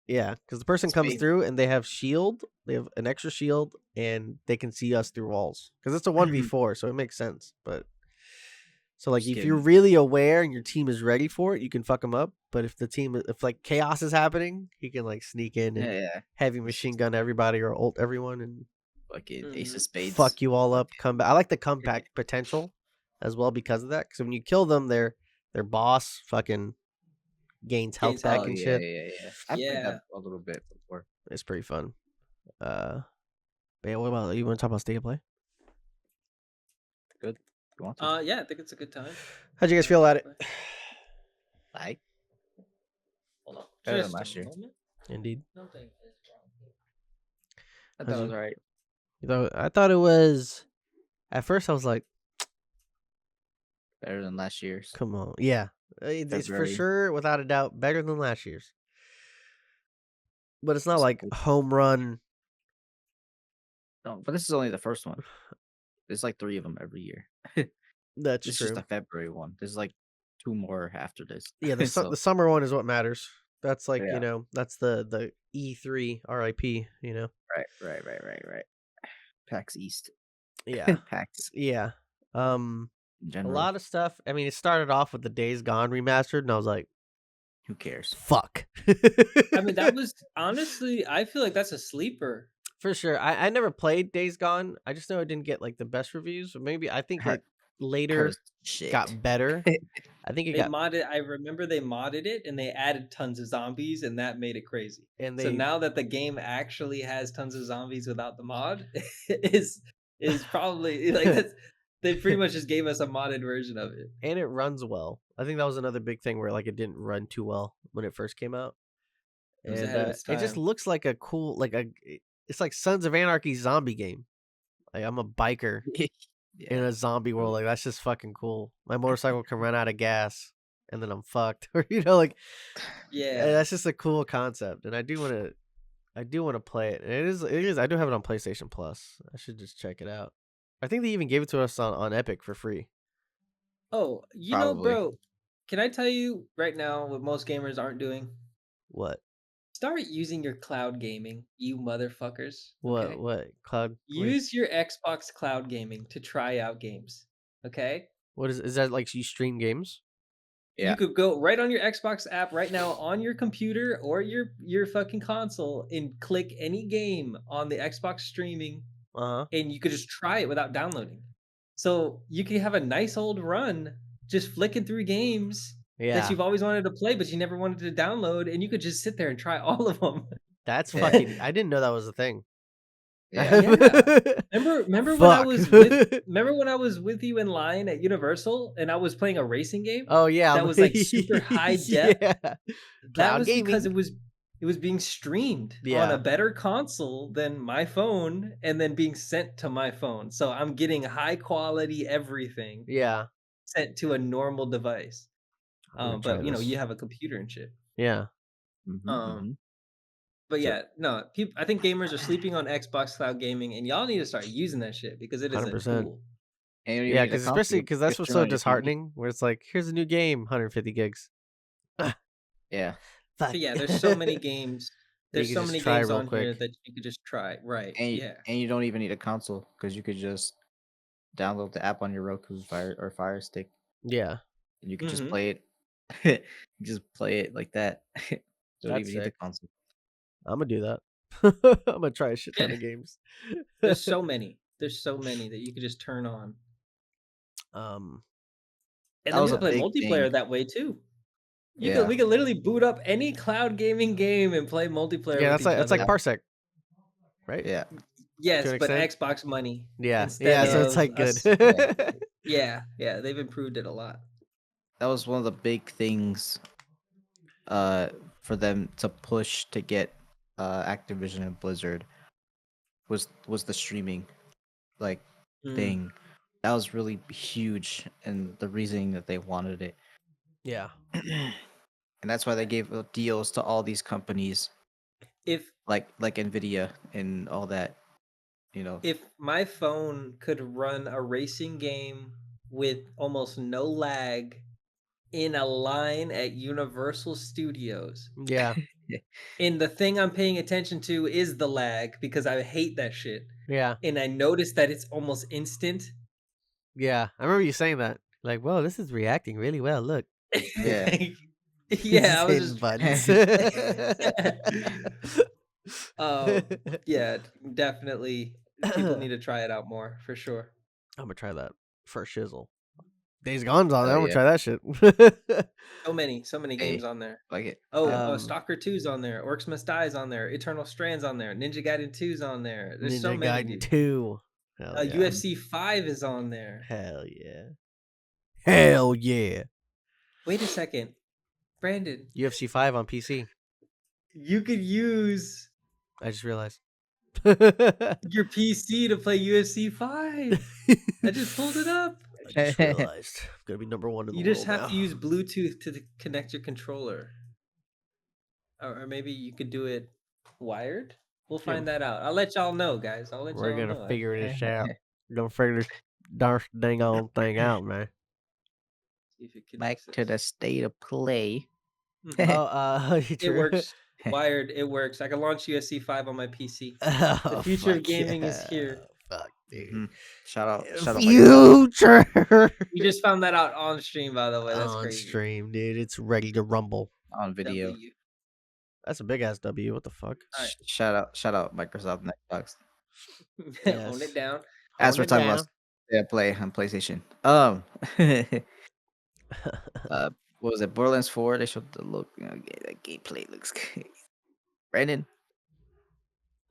Yeah, because the person comes through and they have shield. They have an extra shield, and they can see us through walls. Because it's a 1v4, so it makes sense. But so like, if you're really aware and your team is ready for it, you can fuck them up. But if like chaos is happening, he can like sneak in and heavy machine gun everybody or ult everyone and like Ace of Spades, fuck you all up. Come back. I like the comeback potential as well because of that. Because when you kill them, their boss fucking gains health back and shit. Yeah. I've played that a little bit before. It's pretty fun. But yeah, what about you? Want to talk about State of Play? Good. You want to? Yeah, I think it's a good time. How'd you guys feel about it? Like, hold on. Better than last year. Indeed. I thought it was alright. I thought it was. At first, I was like, better than last year's. Come on, yeah, it's for sure, without a doubt, better than last year's. But it's not like home run. No, but this is only the first one. There's like 3 of them every year. That's this true. is just a February one. There's like 2 more after this. Yeah, the summer one is what matters. That's like that's the E3 RIP. Right. PAX East. Yeah, PAX. Yeah. A lot of stuff. I mean, it started off with the Days Gone remastered, and I was like, who cares? Fuck. I mean, that was honestly, I feel like that's a sleeper. For sure. I never played Days Gone. I just know it didn't get like the best reviews. Or maybe I think it later got better. I think it modded. I remember they modded it and they added tons of zombies, and that made it crazy. And so now that the game actually has tons of zombies without the mod, is probably like that's. They pretty much just gave us a modded version of it. And it runs well. I think that was another big thing where like it didn't run too well when it first came out. And it just looks like a cool, it's like Sons of Anarchy zombie game. Like I'm a biker in a zombie world. Like that's just fucking cool. My motorcycle can run out of gas and then I'm fucked. Or that's just a cool concept. And I do want to play it. And it is I do have it on PlayStation Plus. I should just check it out. I think they even gave it to us on Epic for free. Oh, know, bro, can I tell you right now what most gamers aren't doing? What? Start using your cloud gaming, you motherfuckers. Okay? What? Cloud? Use your Xbox cloud gaming to try out games. Okay? What is that like you stream games? Yeah. You could go right on your Xbox app right now on your computer or your fucking console and click any game on the Xbox streaming. And you could just try it without downloading. So you can have a nice old run just flicking through games that you've always wanted to play, but you never wanted to download, and you could just sit there and try all of them. That's fucking. I didn't know that was a thing. Yeah. Remember when I was with you in line at Universal and I was playing a racing game? Oh yeah, that was like super high def. That was because it was being streamed on a better console than my phone and then being sent to my phone. So I'm getting high quality everything. Yeah. Sent to a normal device. But you have a computer and shit. Yeah. But yeah, no, I think gamers are sleeping on Xbox Cloud Gaming, and y'all need to start using that shit because it is 100%. A tool. Yeah, especially because that's what's so disheartening. Where it's like, here's a new game, 150 gigs. Yeah. So yeah, there's so many games. There's so many games on here that you could just try. Right. And you don't even need a console because you could just download the app on your Roku Fire Stick. Yeah. And you could just play it. Just play it like that. Don't even need the console. I'm gonna do that. I'm gonna try a shit ton of games. There's so many. There's so many that you could just turn on. And then you can play multiplayer that way too. We could literally boot up any cloud gaming game and play multiplayer. Yeah, that's like Parsec, right? Yeah. Yes, but Xbox money. Yeah, so it's like good. Yeah, they've improved it a lot. That was one of the big things, for them to push to get Activision and Blizzard was the streaming, thing. That was really huge, and the reasoning that they wanted it. Yeah. And that's why they gave deals to all these companies, like Nvidia and all that. If my phone could run a racing game with almost no lag in a line at Universal Studios, And the thing I'm paying attention to is the lag because I hate that shit. Yeah. And I noticed that it's almost instant. Yeah. I remember you saying that. Like, whoa, this is reacting really well. Look. Yeah. Yeah, I was hitting just buttons. yeah, definitely people need to try it out more for sure. I'm gonna try that for shizzle. Days Gone's on there. I'm gonna Yeah. try that shit. So many games on there. Like it. Stalker 2's on there. Orcs Must Die's on there. Eternal Strand's on there. Ninja Gaiden 2's on there. There's so Ninja many, Gaiden dude. 2. Hell yeah. UFC 5 is on there. Hell yeah. Hell yeah. Wait a second. Brandon. UFC 5 on PC. You could use I just realized. your PC to play UFC 5. I just pulled it up. I just realized. I'm gonna be number one in the You world just have now. to use Bluetooth to connect your controller. Or maybe you could do it wired. We'll find that out. I'll let y'all know, guys. I'll let y'all know. We're gonna figure this out. We're gonna figure this darn dang on thing out, man. See if it Back to the state of play. It works. Wired, it works. I can launch UFC 5 on my PC. The future of gaming is here. Fuck, dude. Shout out. Future. You just found that out on stream, by the way. That's on crazy. stream, dude. It's ready to rumble on video. W. That's a big ass W. What the fuck? Right. Shout out Microsoft and Xbox. Yes. Own it down. As we're talking about play on PlayStation. What was it? Borderlands 4. They showed the look. That gameplay looks good. Brandon.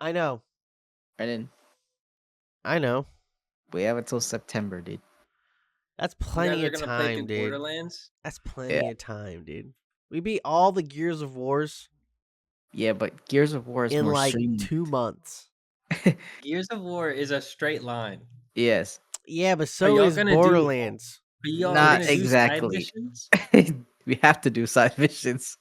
I know. We have until September, dude. That's plenty of time, dude. Borderlands? That's plenty of time, dude. We beat all the Gears of Wars. Yeah, but Gears of War is in more like streaming. 2 months. Gears of War is a straight line. Yes. Yeah, but so is Borderlands. Not exactly. We have to do side missions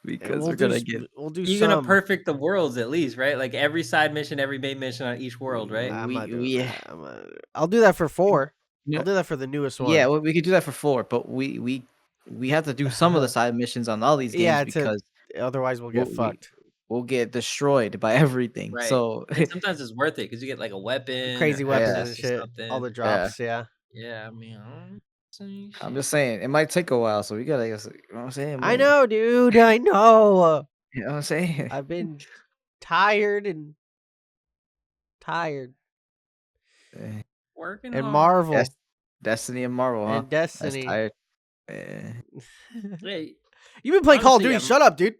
because we're gonna get. We'll do. You're gonna perfect the worlds at least, right? Like every side mission, every main mission on each world, right? I'll do that for 4. I'll do that for the newest one. Yeah, well, we could do that for 4, but we have to do some of the side missions on all these games because otherwise we'll get fucked. We'll get destroyed by everything. Right. So and sometimes it's worth it because you get like a weapon, crazy weapons and shit, all the drops. Yeah. I mean, I'm just saying it might take a while, so we gotta. You know what I'm saying? I know, dude. I know. You know what I'm saying? I've been tired. Working and hard. Marvel, Destiny and Marvel, huh? And Destiny. Tired. Hey, you've been playing Call of Duty. Shut up, dude.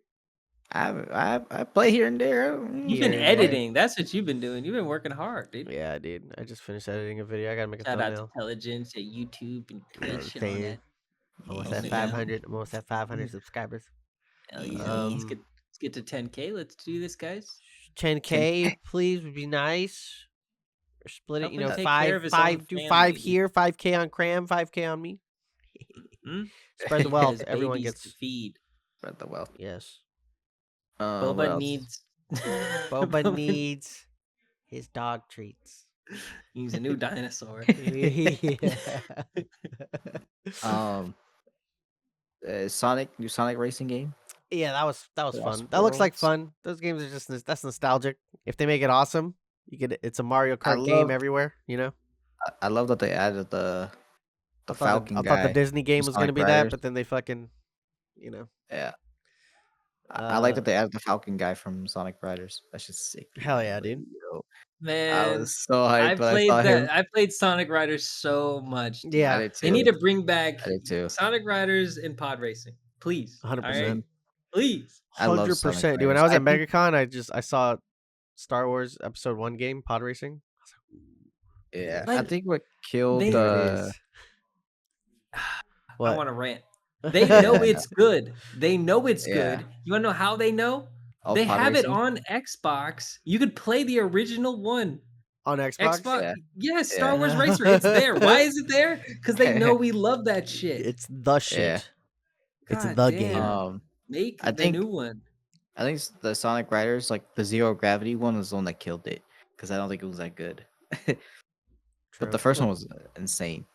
I play here and there. You've been editing. That's what you've been doing. You've been working hard, dude. Yeah, dude. I just finished editing a video. I gotta make a Shout thumbnail. out to Intelligence at YouTube and Twitch and all that. Almost at 500. Almost at 500 subscribers. Hell yeah. Let's get to 10K. Let's do this, guys. 10K, please, would be nice. Or split it. Help him take five. care of his own Do family. 5 here. 5K on Cram. 5K on me. Spread the wealth. There's Everyone babies gets to feed. Spread the wealth. Yes. Boba needs. Boba needs his dog treats. He's a new dinosaur. New Sonic racing game. Yeah, that was fun. That looks like fun. Those games are just that's nostalgic. If they make it awesome, it's a Mario Kart game everywhere. You know. I love that they added the Falcon guy. I thought the Disney game was gonna be that, but then they fucking, Yeah. I like that they added the Falcon guy from Sonic Riders. That's just sick. Hell yeah, dude. Man, I was so hyped. I played Sonic Riders so much. Dude. Yeah, they need to bring back too. Sonic Riders and pod racing, please. 100%. Please. 100%, dude. When I was at MegaCon, I saw Star Wars Episode 1 game, pod racing. Yeah, I think what killed What? I want to rant. They know it's good. They know it's good. You want to know how they know? They have it on Xbox. You could play the original one. On Xbox? Yes, Star Wars Racer. It's there. Why is it there? Because they know we love that shit. It's the shit. Yeah. It's the game. Make the new one. I think the Sonic Riders, like the Zero Gravity one, was the one that killed it. Because I don't think it was that good. But the first one was insane.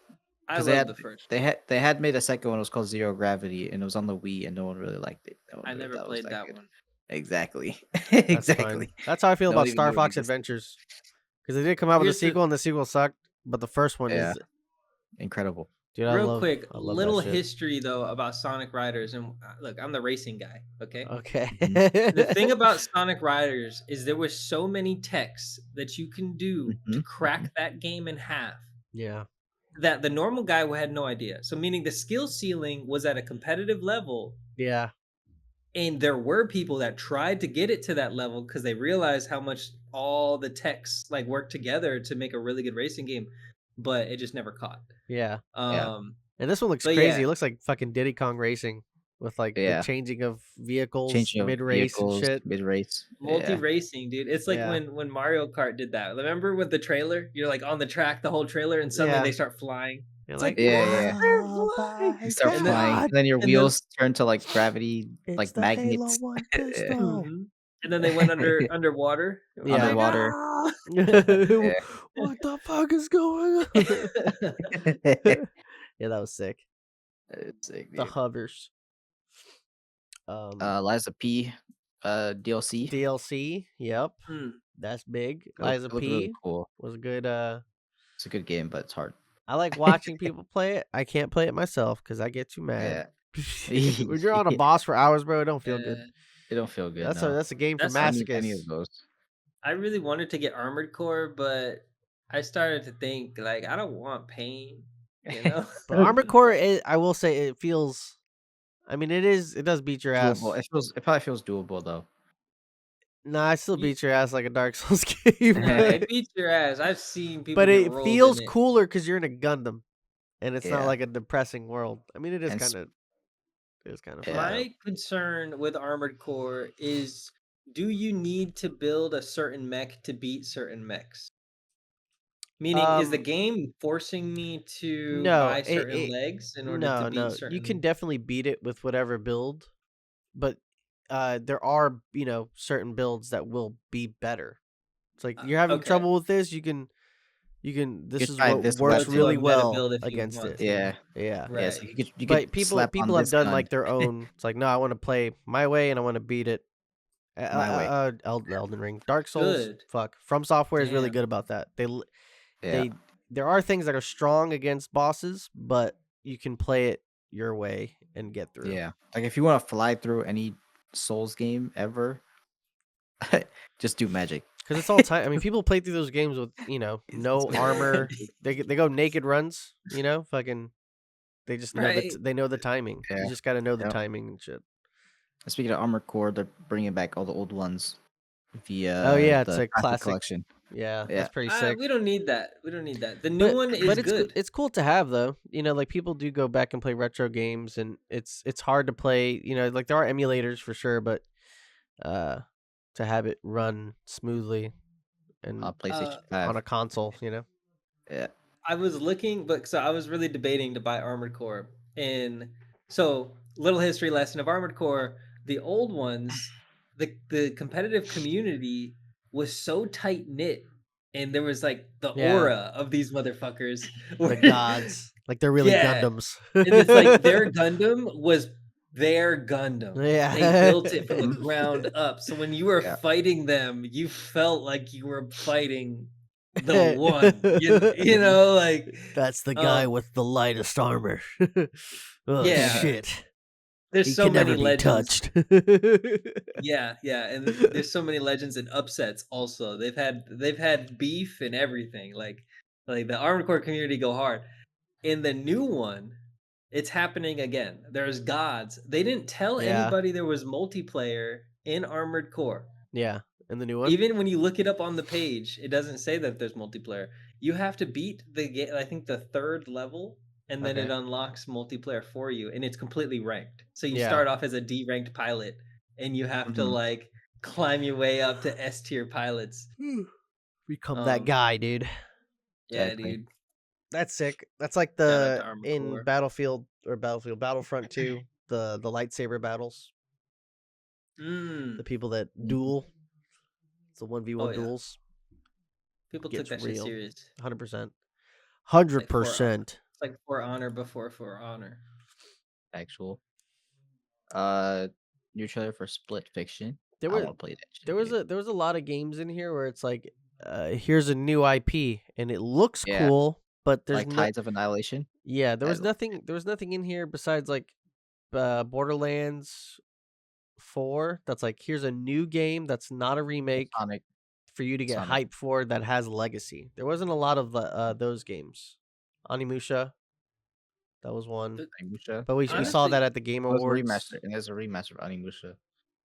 I love the first. They had made a second one. It was called Zero Gravity, and it was on the Wii, and no one really liked it. I never played that one. Exactly. That's Exactly. fine. That's how I feel No one about even Star knew it Fox existed. Adventures. Because they did come out with a Here's the sequel, and the sequel sucked. But the first one Yeah. is, Incredible. dude, real quick I love that little shit. history though about Sonic Riders, and look, I'm the racing guy. Okay. Okay. The thing about Sonic Riders is there was so many techs that you can do to crack that game in half. Yeah. That the normal guy had no idea. So meaning the skill ceiling was at a competitive level. Yeah. And there were people that tried to get it to that level because they realized how much all the techs like work together to make a really good racing game, but it just never caught. Yeah. Um, And this one looks but crazy. yeah, It looks like fucking Diddy Kong Racing with like the Yeah. changing of vehicles Changing of mid race and vehicles, shit. mid-race. multi Yeah. racing, dude. It's like Yeah. when Mario Kart did that. Remember with the trailer? You're like on the track, the whole trailer, and suddenly Yeah. they start flying. You're It's like, like, Yeah, what? yeah. They're "Oh flying. my You start And then- flying, God, and then your and then- wheels turn to like gravity, it's like the Halo magnets. 1 Yeah. pistol." Mhm. And then they went underwater. It was Yeah. like, Underwater. "Ah!" Yeah. What the fuck is going on? Yeah, that was sick. It's sick, The dude. hovers. Liza P. DLC. DLC. Yep. Hmm. That's big. It looked Liza really P cool. was a good. It's a good game, but it's hard. I like watching people play it. I can't play it myself because I get too mad. Yeah. When you're on a boss for hours, bro, it don't feel good. It don't feel good. That's No. a game for That's Any of masochists. those. I really wanted to get Armored Core, but I started to think like I don't want pain, you know. But Armored Core, I will say, it feels. I mean, it does beat your ass. Doable. It probably feels doable though. Nah, I still Ye- beat your ass like a Dark Souls game. Nah, it beats your ass. I've seen people But get it rolled feels in it. cooler because you're in a Gundam, and it's not Yeah. like a depressing world. I mean, it is And kind of. It is kind of. Yeah. My concern with Armored Core is, do you need to build a certain mech to beat certain mechs? Meaning, is the game forcing me to No, buy certain legs in order to beat no. certain? You can definitely beat it with whatever build, but there are certain builds that will be better. It's like you're having Okay. trouble with this, you can. This is try what this works weapon. really Go to a meta well build if you against want it. to. Yeah. Yeah. Right. Yeah. So you But could people slap on have this done gun. like their own. It's like, no, I want to play my way and I want to beat it. My way. Elden Ring, Dark Souls. Good. Fuck, From Software is really Damn. good about that. Yeah. There are things that are strong against bosses, but you can play it your way and get through. Yeah. Like if you want to fly through any Souls game ever, just do magic. Because it's all time. I mean, people play through those games with no armor. They go naked runs. Fucking. They just know Right. they know the timing. Yeah. You just got to know the Yep. timing and shit. Speaking of Armored Core, they're bringing back all the old ones via Oh yeah, it's the a Classic classic collection. Yeah, Yeah. that's pretty sick. We don't need that. We don't need that. The new one is it's good. It's cool to have though. Like people do go back and play retro games, and it's hard to play. Like there are emulators for sure, but to have it run smoothly and PlayStation 5. on a console, Yeah. I was looking, but so I was really debating to buy Armored Core. And so, little history lesson of Armored Core: the old ones, the competitive community was so tight knit, and there was like the aura of these motherfuckers, the gods, like they're really Gundams. And it's like their Gundam was their Gundam. Yeah, they built it from the ground up. So when you were fighting them, you felt like you were fighting the one. Like that's the guy with the lightest armor. Oh yeah. shit! There's he so can many never legends. Be touched. Yeah, and there's so many legends and upsets. Also, they've had beef and everything. Like the Armored Core community go hard. In the new one, it's happening again. There's gods. They didn't tell anybody there was multiplayer in Armored Core. Yeah, in the new one. Even when you look it up on the page, it doesn't say that there's multiplayer. You have to beat the game, I think the 3rd level, and then it unlocks multiplayer for you, and it's completely ranked. So you start off as a D-ranked pilot, and you have to like climb your way up to S-tier pilots. Become that guy, dude. Yeah, Exactly. dude. That's sick. That's like in Battlefront 2, the lightsaber battles. The people that duel. It's the 1v1 duels. People took that shit serious. 100%. 100%. It's like For Honor before For Honor. Actual. New trailer for Split Fiction. There I was want to play that shit there was again. a lot of games in here where it's like, here's a new IP and it looks Yeah, cool, but there's like no. Tides of Annihilation. Yeah, there That was nothing. There was nothing in here besides like, Borderlands 4. That's like, here's a new game that's not a remake Sonic, for you to get Sonic. hyped for that has legacy. There wasn't a lot of those games. Animusha, that was one. But Animusha. But we Yeah, saw that honestly, at the Game it was a Awards, remaster, and there's a remaster of Animusha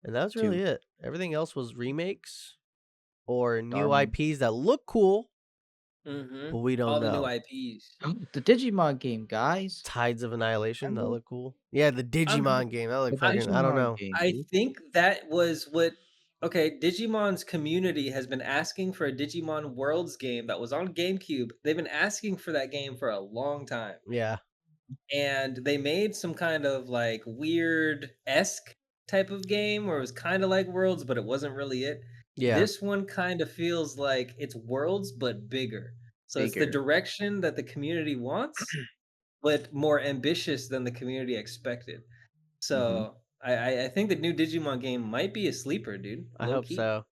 and that was really 2. it. Everything else was remakes or new Darwin. IPs that look cool, mm-hmm. but we don't All the new know. IPs. The Digimon game, guys. Tides of Annihilation, that Remember? look cool. Yeah, the I'm, Digimon game, that look The I, fucking. I don't Digimon know. game, I dude. think that was what. Okay, Digimon's community has been asking for a Digimon Worlds game that was on GameCube. They've been asking for that game for a long time. Yeah, And they made some kind of like weird esque type of game where it was kind of like Worlds, but it wasn't really it. yeah, This one kind of feels like it's Worlds but bigger. So it's the Bigger. direction that the community wants, but more ambitious than the community expected. Mm-hmm. So I think the new Digimon game might be a sleeper, dude. I Low hope key, so.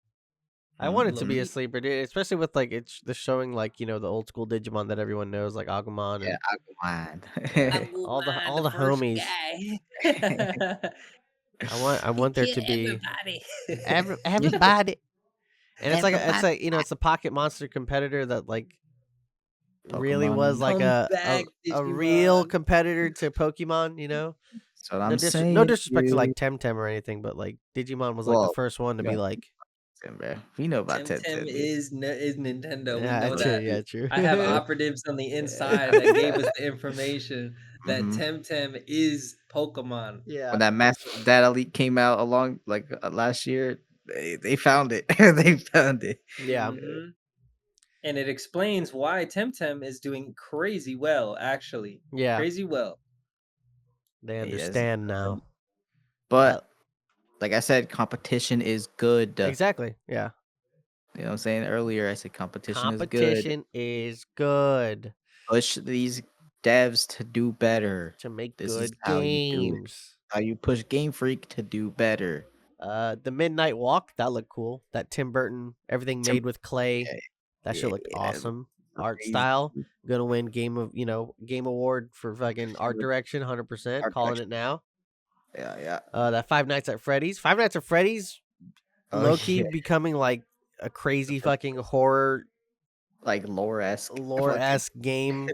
I want it to low be a key. sleeper, dude. Especially with like it's the showing like the old school Digimon that everyone knows, like Agumon Yeah, and Aquaman. all Agumon, the first homies. guy. I He want there killed to be everybody. everybody, and it's Everybody. like it's a pocket monster competitor that like really Pokemon. was like Come back, a real Digimon. competitor to Pokemon. That's what No I'm no saying, disrespect to dude. like Temtem or anything, but like Digimon was like the Well, first one to we be don't like, bro. We know about Temtem Tenten, dude. is Nintendo. We yeah, know true, that. yeah, true. I have operatives on the inside that gave us the information that Mm-hmm. Temtem is Pokemon. Yeah, When that master that elite came out along like last year, they found it. They found it. yeah, Hmm. And it explains why Temtem is doing crazy well, actually. yeah. Crazy well. They Yes. understand now. Uh, But like I said, competition is good. exactly. Yeah. You know what I'm saying? Earlier I said competition is good. Competition is good Push these devs to do better. to make This is good how you do it. games. How you push Game Freak to do better. The Midnight Walk, that looked cool. That Tim Burton, everything Tim- made with clay. yeah, That shit looked yeah, awesome. Art crazy. style, gonna win game award for fucking art direction, 100%. Art Calling direction. it now. Yeah. That Five Nights at Freddy's. Five Nights at Freddy's, Oh, low key yeah. becoming like a crazy fucking horror Like lore-esque. esque game.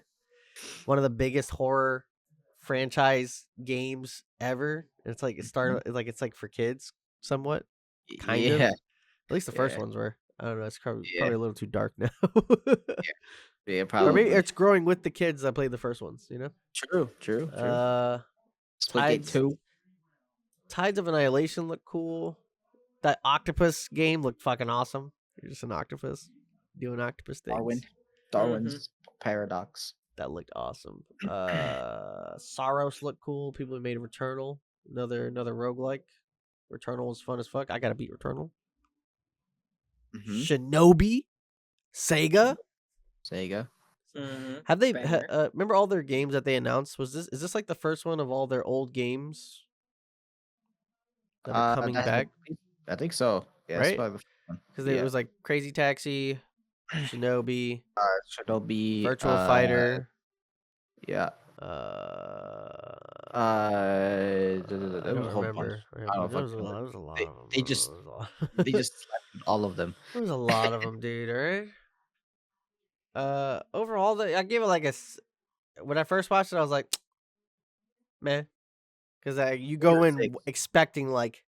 One of the biggest horror franchise games ever. It's like it's like for kids, somewhat, kind of. Yeah. At least the first Yeah. ones were. I don't know. It's probably Yeah. a little too dark now. Yeah, Or maybe probably. it's growing with the kids that played the first ones. True. Splitgate Tides 2. Tides of Annihilation look cool. That octopus game looked fucking awesome. You're just an octopus doing octopus things. Darwin's Paradox. That looked awesome. Saros looked cool. People who made Returnal. Another roguelike. Returnal was fun as fuck. I gotta beat Returnal. Mm-hmm. Shinobi, Sega. Mm-hmm. Have they Banger. remember all their games that they announced? Is this like the first one of all their old games that are coming back? I think so. Yeah, Right? it's probably the first one. Because it was like Crazy Taxi, Shinobi, Shinobi, Virtual Fighter. Yeah. I There was a don't whole bunch. remember. I don't There was fucking remember. a lot of them. They just selected all of them. There was a lot of them, dude. All right. Overall, I gave it like when I first watched it, I was like, man, because you go in expecting like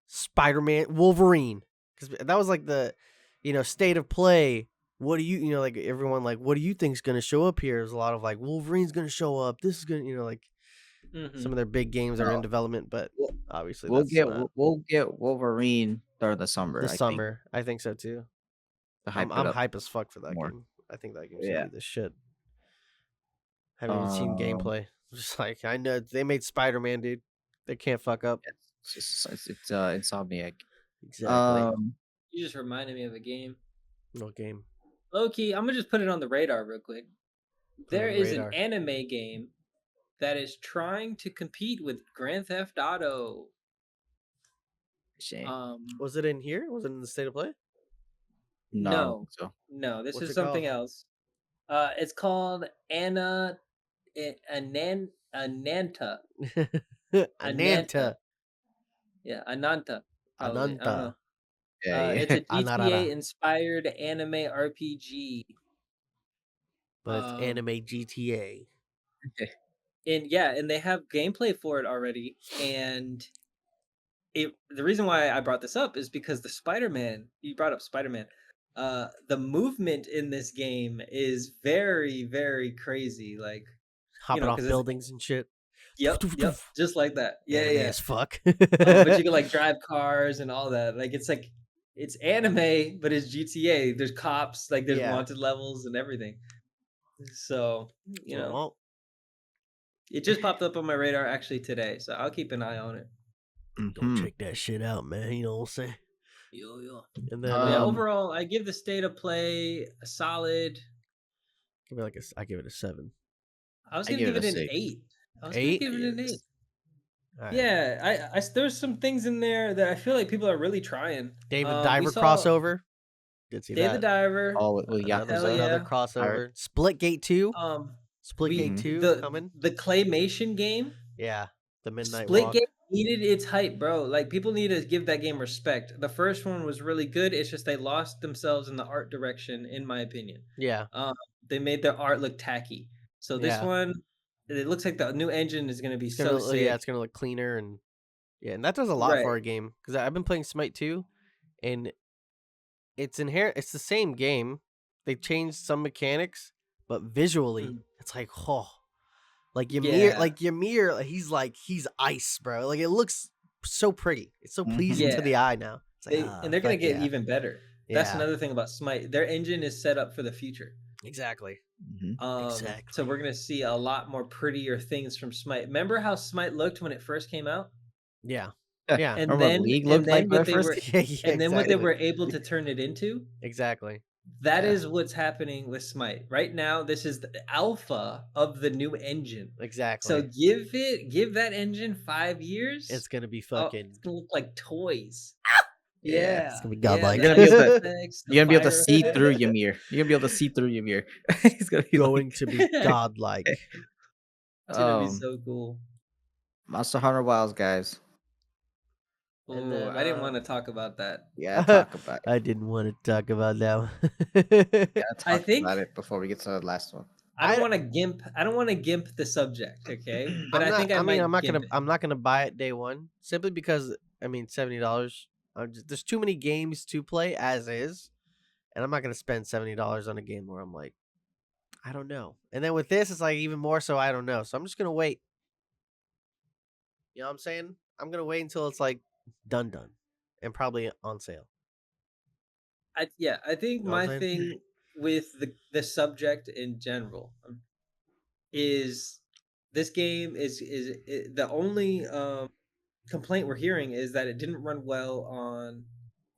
Spider-Man, Wolverine, because that was like the, state of play. What do you, like everyone like, what do you think's gonna show up here? There's a lot of like Wolverine's gonna show up. This is gonna, like some of their big games are in development, but obviously we'll get Wolverine during the summer. I think so too. I'm hype as fuck for that game. I think that game's gonna be the shit. Haven't even seen gameplay. Just like I know they made Spider-Man, dude. They can't fuck up. It's Insomniac. Exactly. You just reminded me of a game. No game. Low-key, I'm gonna just put it on the radar real quick. There is an anime game that is trying to compete with Grand Theft Auto. Shame. Was it in here? Was it in the State of Play? No, I don't think so. No, this What's is it something called? else. It's called Ananta. Ananta. Ananta. Yeah, Ananta. Probably. I don't Ananta. know. Yeah, It's a Anarara. GTA inspired anime RPG. But it's anime GTA. And they have gameplay for it already. And the reason why I brought this up is because the Spider-Man, you brought up Spider-Man. The movement in this game is very, very crazy. Like, Hopping off because buildings and shit. yep, just like that. Yeah, Anime yeah. as fuck. But you can like drive cars and all that. Like it's anime, but it's GTA. There's cops, like there's wanted levels and everything. So Well, it just popped up on my radar actually today, so I'll keep an eye on it. Go check that shit out, man. You know what I'm saying? Yo. And then overall, I give the State of Play a solid. I give it a 7. I was gonna give it an 8. I was gonna give it an 8. Right. Yeah, I there's some things in there that I feel like people are really trying. Dave the Diver crossover. Did see Dave that. the Diver. Oh, another crossover. Splitgate 2. Splitgate 2 is coming. The claymation game. Yeah, the Midnight Splitgate Walk needed its hype, bro. Like people need to give that game respect. The first one was really good. It's just they lost themselves in the art direction, in my opinion. Yeah. They made their art look tacky. So this one, it looks like the new engine is going to be sick. Yeah, it's going to look cleaner and that does a lot for a game because I've been playing Smite 2, and it's inherent. It's the same game. They changed some mechanics, but visually, it's like like Ymir, he's ice, bro. Like it looks so pretty. It's so pleasing to the eye now. It's like, and they're gonna get even better. That's another thing about Smite. Their engine is set up for the future. Exactly. Exactly. So we're gonna see a lot more prettier things from Smite. Remember how Smite looked when it first came out? Yeah. Yeah. And then League looked like what they were, and then what they were able to turn it into. Exactly. That is what's happening with Smite right now. This is the alpha of the new engine. Exactly. So give that engine 5 years. It's gonna be fucking. It's gonna look like toys. Yeah, it's gonna be godlike. You're gonna be able to see through Ymir. You're gonna be able to see through Ymir. He's gonna be godlike. It's gonna be so cool. Monster Hunter Wilds, guys. And then, I didn't want to talk about that. Yeah, talk about it. I didn't want to talk about that one. I think about it before we get to the last one. I don't want to gimp the subject, okay? But I'm not gonna buy it day one simply because $70. There's too many games to play as is, and I'm not gonna spend $70 on a game where I'm like, I don't know. And then with this, it's like even more so I don't know. So I'm just gonna wait. You know what I'm saying? I'm gonna wait until it's like done, and probably on sale. I think my thing with the subject in general is this game is the only complaint we're hearing is that it didn't run well on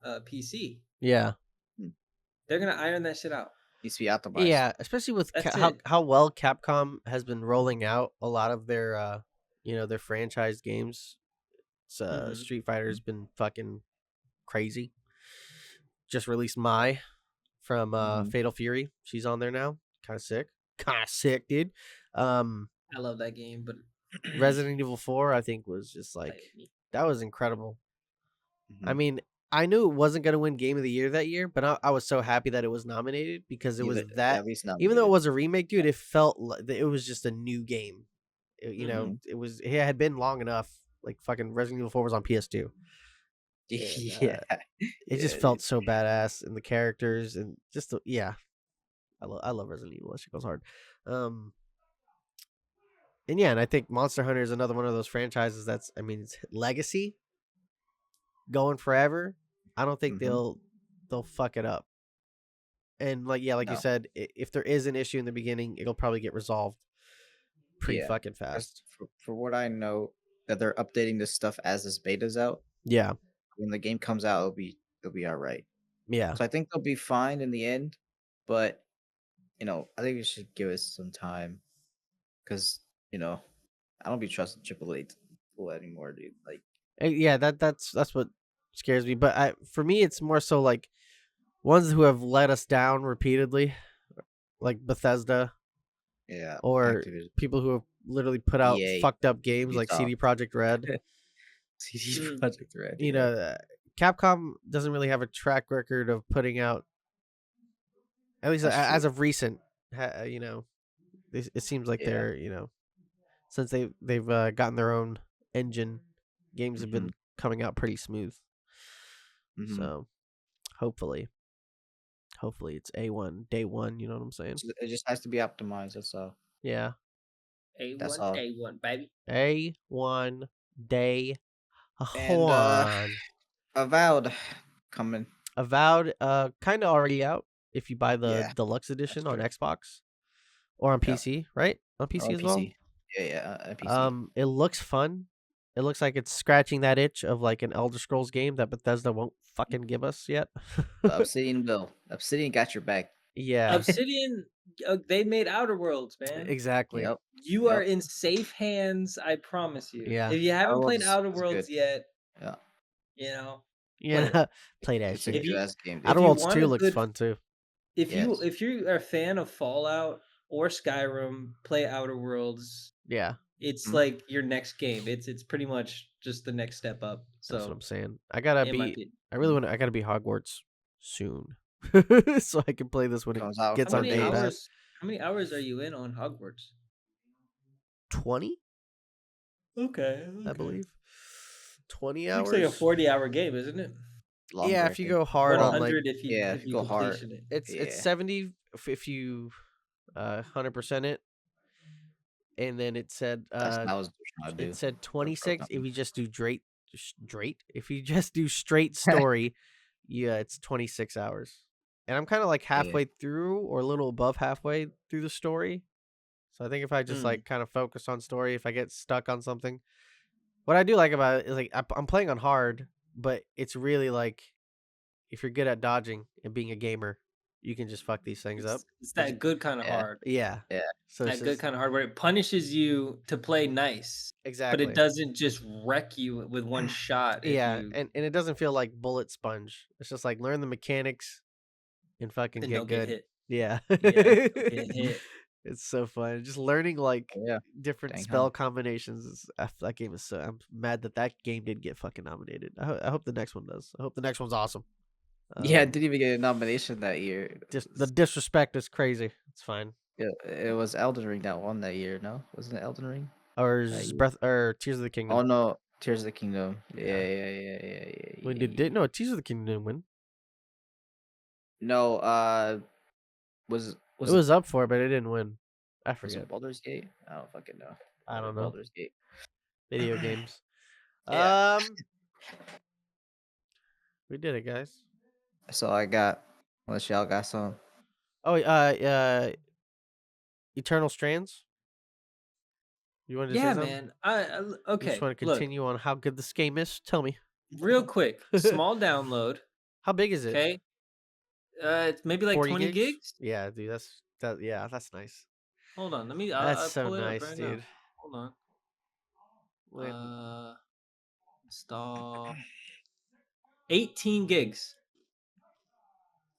PC. Yeah, they're gonna iron that shit out. Needs to be optimized. Yeah, especially with how well Capcom has been rolling out a lot of their their franchise games. Street Fighter's been fucking crazy. Just released Mai from Fatal Fury. She's on there now. Kind of sick, dude. I love that game, but Resident Evil 4 I think was just like that was incredible. I mean, I knew it wasn't going to win Game of the Year that year, but I was so happy that it was nominated because it was that at least even though it was a remake, dude, it felt like it was just a new game. It had been long enough. Like fucking Resident Evil 4 was on PS2. It just felt so badass, and the characters and just I love Resident Evil. That shit goes hard. And I think Monster Hunter is another one of those franchises that's it's legacy going forever. I don't think they'll fuck it up. And you said, if there is an issue in the beginning, it'll probably get resolved pretty fucking fast. For what I know, that they're updating this stuff as this beta's out. Yeah. When the game comes out, it'll be all right. Yeah. So I think they'll be fine in the end, but I think we should give it some time because I don't be trusting AAA anymore, dude. Like, that's what scares me. But for me, it's more so like ones who have let us down repeatedly, like Bethesda, or Activision, people who have literally put out EA, fucked up games like Ubisoft, CD Projekt Red. CD Projekt Red. You know, Capcom doesn't really have a track record of putting out, at least as of recent. You know, it seems like they're, you know, since they've gotten their own engine, games have been coming out pretty smooth. So hopefully it's A1 day one. You know what I'm saying? It just has to be optimized. That's all. Yeah. That's all. A1, baby. A1 day and one. Avowed coming. Avowed, kind of already out if you buy the deluxe edition on Xbox or on PC, right? On PC as well. Yeah, PC. It looks fun. It looks like it's scratching that itch of like an Elder Scrolls game that Bethesda won't fucking give us yet. Obsidian will. Obsidian got your back. Yeah. Obsidian, they made Outer Worlds, man. Exactly. Yep. You are in safe hands, I promise you. Yeah. If you haven't played Outer is Worlds yet, you know, play that it's shit. a good ass game. Outer Worlds 2 looks fun too. If you are a fan of Fallout or Skyrim, play Outer Worlds. Yeah. It's like your next game. It's pretty much just the next step up. So that's what I'm saying. I gotta be Hogwarts soon. So I can play this when it gets on Game Pass. How many hours are you in on Hogwarts? 20? Okay. I believe. 20 hours. It's like a 40-hour game, isn't it? Longer, yeah, if you go hard on like if you go hard. It's 70 if you 100% it. And then it said it said 26 if you just do straight story, yeah, it's 26 hours. And I'm kind of like halfway through or a little above halfway through the story. So I think if I just like kind of focus on story, if I get stuck on something, what I do like about it is like I'm playing on hard, but it's really like if you're good at dodging and being a gamer, you can just fuck these things up. It's that good kind of hard. Yeah. So that good kind of hard where it punishes you to play nice. Exactly. But it doesn't just wreck you with one shot. And it doesn't feel like bullet sponge. It's just like learn the mechanics and fucking get good. Hit. Yeah. Get hit. It's so fun. Just learning like different spell combinations. That game is so. I'm mad that game did get fucking nominated. I hope the next one does. I hope the next one's awesome. It didn't even get a nomination that year. Just the disrespect is crazy. It's fine. It was Elden Ring that won that year. No, wasn't it Elden Ring? Or Tears of the Kingdom? Oh no, Tears of the Kingdom. Yeah. When did Tears of the Kingdom win? No, it was up for it, but it didn't win. I forget. Was it Baldur's Gate? I don't fucking know. I don't know. Baldur's Gate. Video games. We did it, guys. So I got. Unless y'all got some. Oh, Eternal Strands. You want to say something? Man. Okay. You just want to continue on how good this game is? Tell me. Real quick, small download. How big is it? Okay. It's maybe like 20 gigs. Yeah, dude. That's nice. Hold on, let me. That's so pull it nice, up right dude. Now. Hold on. Install. 18 gigs.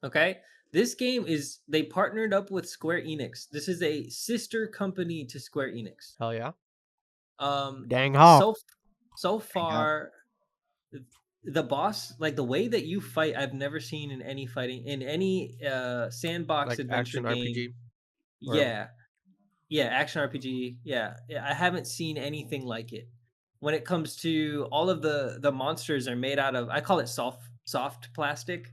Okay. This game they partnered up with Square Enix. This is a sister company to Square Enix. Hell yeah. Dang ho. So far, the boss, like the way that you fight, I've never seen in any fighting in any sandbox like adventure action game. RPG. Yeah, action RPG. Yeah, I haven't seen anything like it. When it comes to all of the monsters are made out of, I call it soft plastic,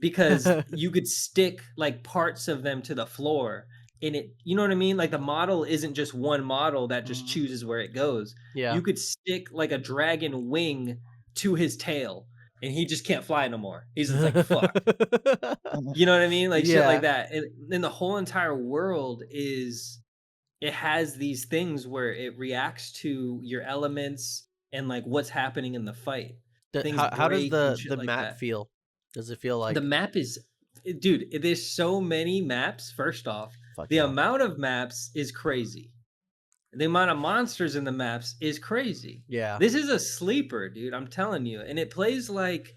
because you could stick like parts of them to the floor in it. You know what I mean? Like the model isn't just one model that just chooses where it goes. Yeah. You could stick like a dragon wing to his tail and he just can't fly no more. He's just like, fuck. You know what I mean? Like shit like that. And then the whole entire world it has these things where it reacts to your elements and like what's happening in the fight. How does the map feel? Does it feel like the map is, dude? There's so many maps. First off, the amount of maps is crazy. The amount of monsters in the maps is crazy. Yeah. This is a sleeper, dude. I'm telling you. And it plays like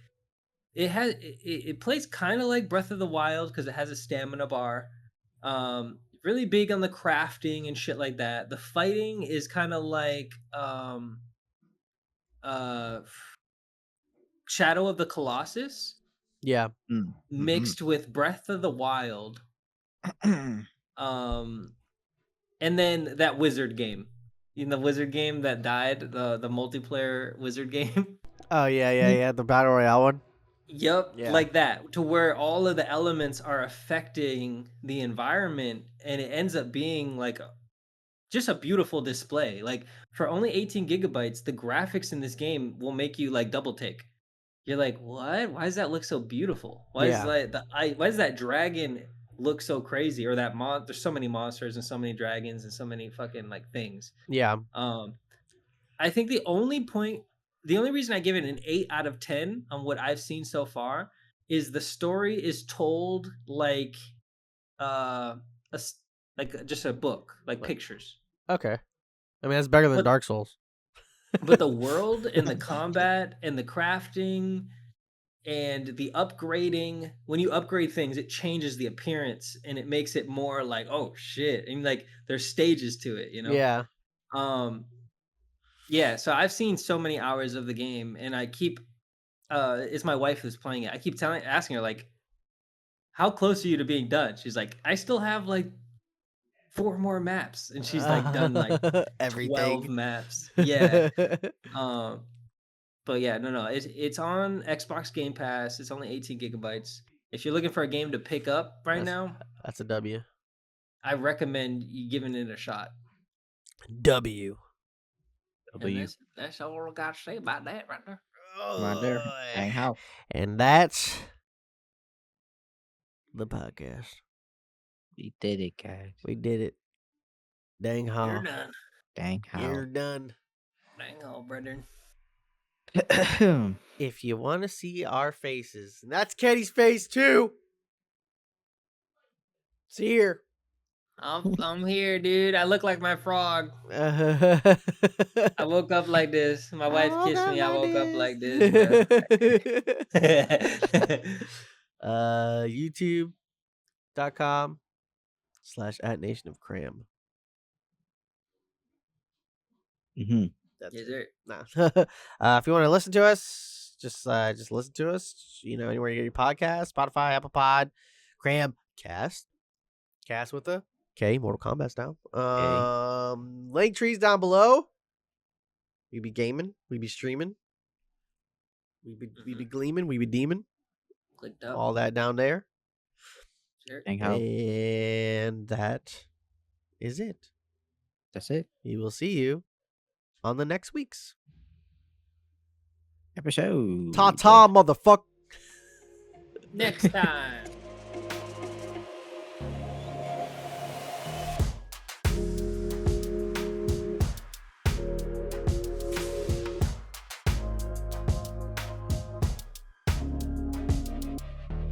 it plays kind of like Breath of the Wild because it has a stamina bar. Really big on the crafting and shit like that. The fighting is kind of like uh Shadow of the Colossus. Yeah. Mixed with Breath of the Wild. And then that wizard game. The wizard game that died, the multiplayer wizard game. Oh yeah. The battle royale one. Yep, Yeah. like that, to where all of the elements are affecting the environment, and it ends up being like just a beautiful display. Like for only 18 gigabytes, the graphics in this game will make you like double take. You're like, what? Why does that look so beautiful? Why is why does that dragon look so crazy? Or that there's so many monsters and so many dragons and so many fucking like things. Yeah. I think the only reason I give it an 8 out of 10 on what I've seen so far is the story is told like just a book, like pictures. Okay. I mean, that's better than Dark Souls. But the world and the combat and the crafting and the upgrading, when you upgrade things, it changes the appearance and it makes it more like, oh shit. And like there's stages to it, you know? Yeah. Yeah, so I've seen so many hours of the game, and I keep it's my wife who's playing it. I keep asking her like, how close are you to being done? She's like, I still have like 4 more maps, and she's like done like everything. 12 maps. Yeah. But yeah, no, it's on Xbox Game Pass. It's only 18 gigabytes. If you're looking for a game to pick up now, that's a W. I recommend you giving it a shot. W. That's all I got to say about that right there. Right there. Dang how. And that's the podcast. We did it, guys. We did it. Dang how. You're done. Dang how. You're done. Dang how, brethren. If you want to see our faces, and that's Kenny's face too. See here. I'm here, dude. I look like my frog. I woke up like this. My wife kissed me. I woke up like this. YouTube.com/@nationofcram. That's it. Nah. If you want to listen to us, just listen to us. Anywhere you get your podcast, Spotify, Apple Pod, Cram, Kast with a K, Mortal Kombat style. Link trees down below. We be gaming, we be streaming, we be gleaming, we be demon. Clicked up. All that down there. Sure. And that is it. That's it. We will see you on the next week's episode. Ta-ta, motherfucker. Next time.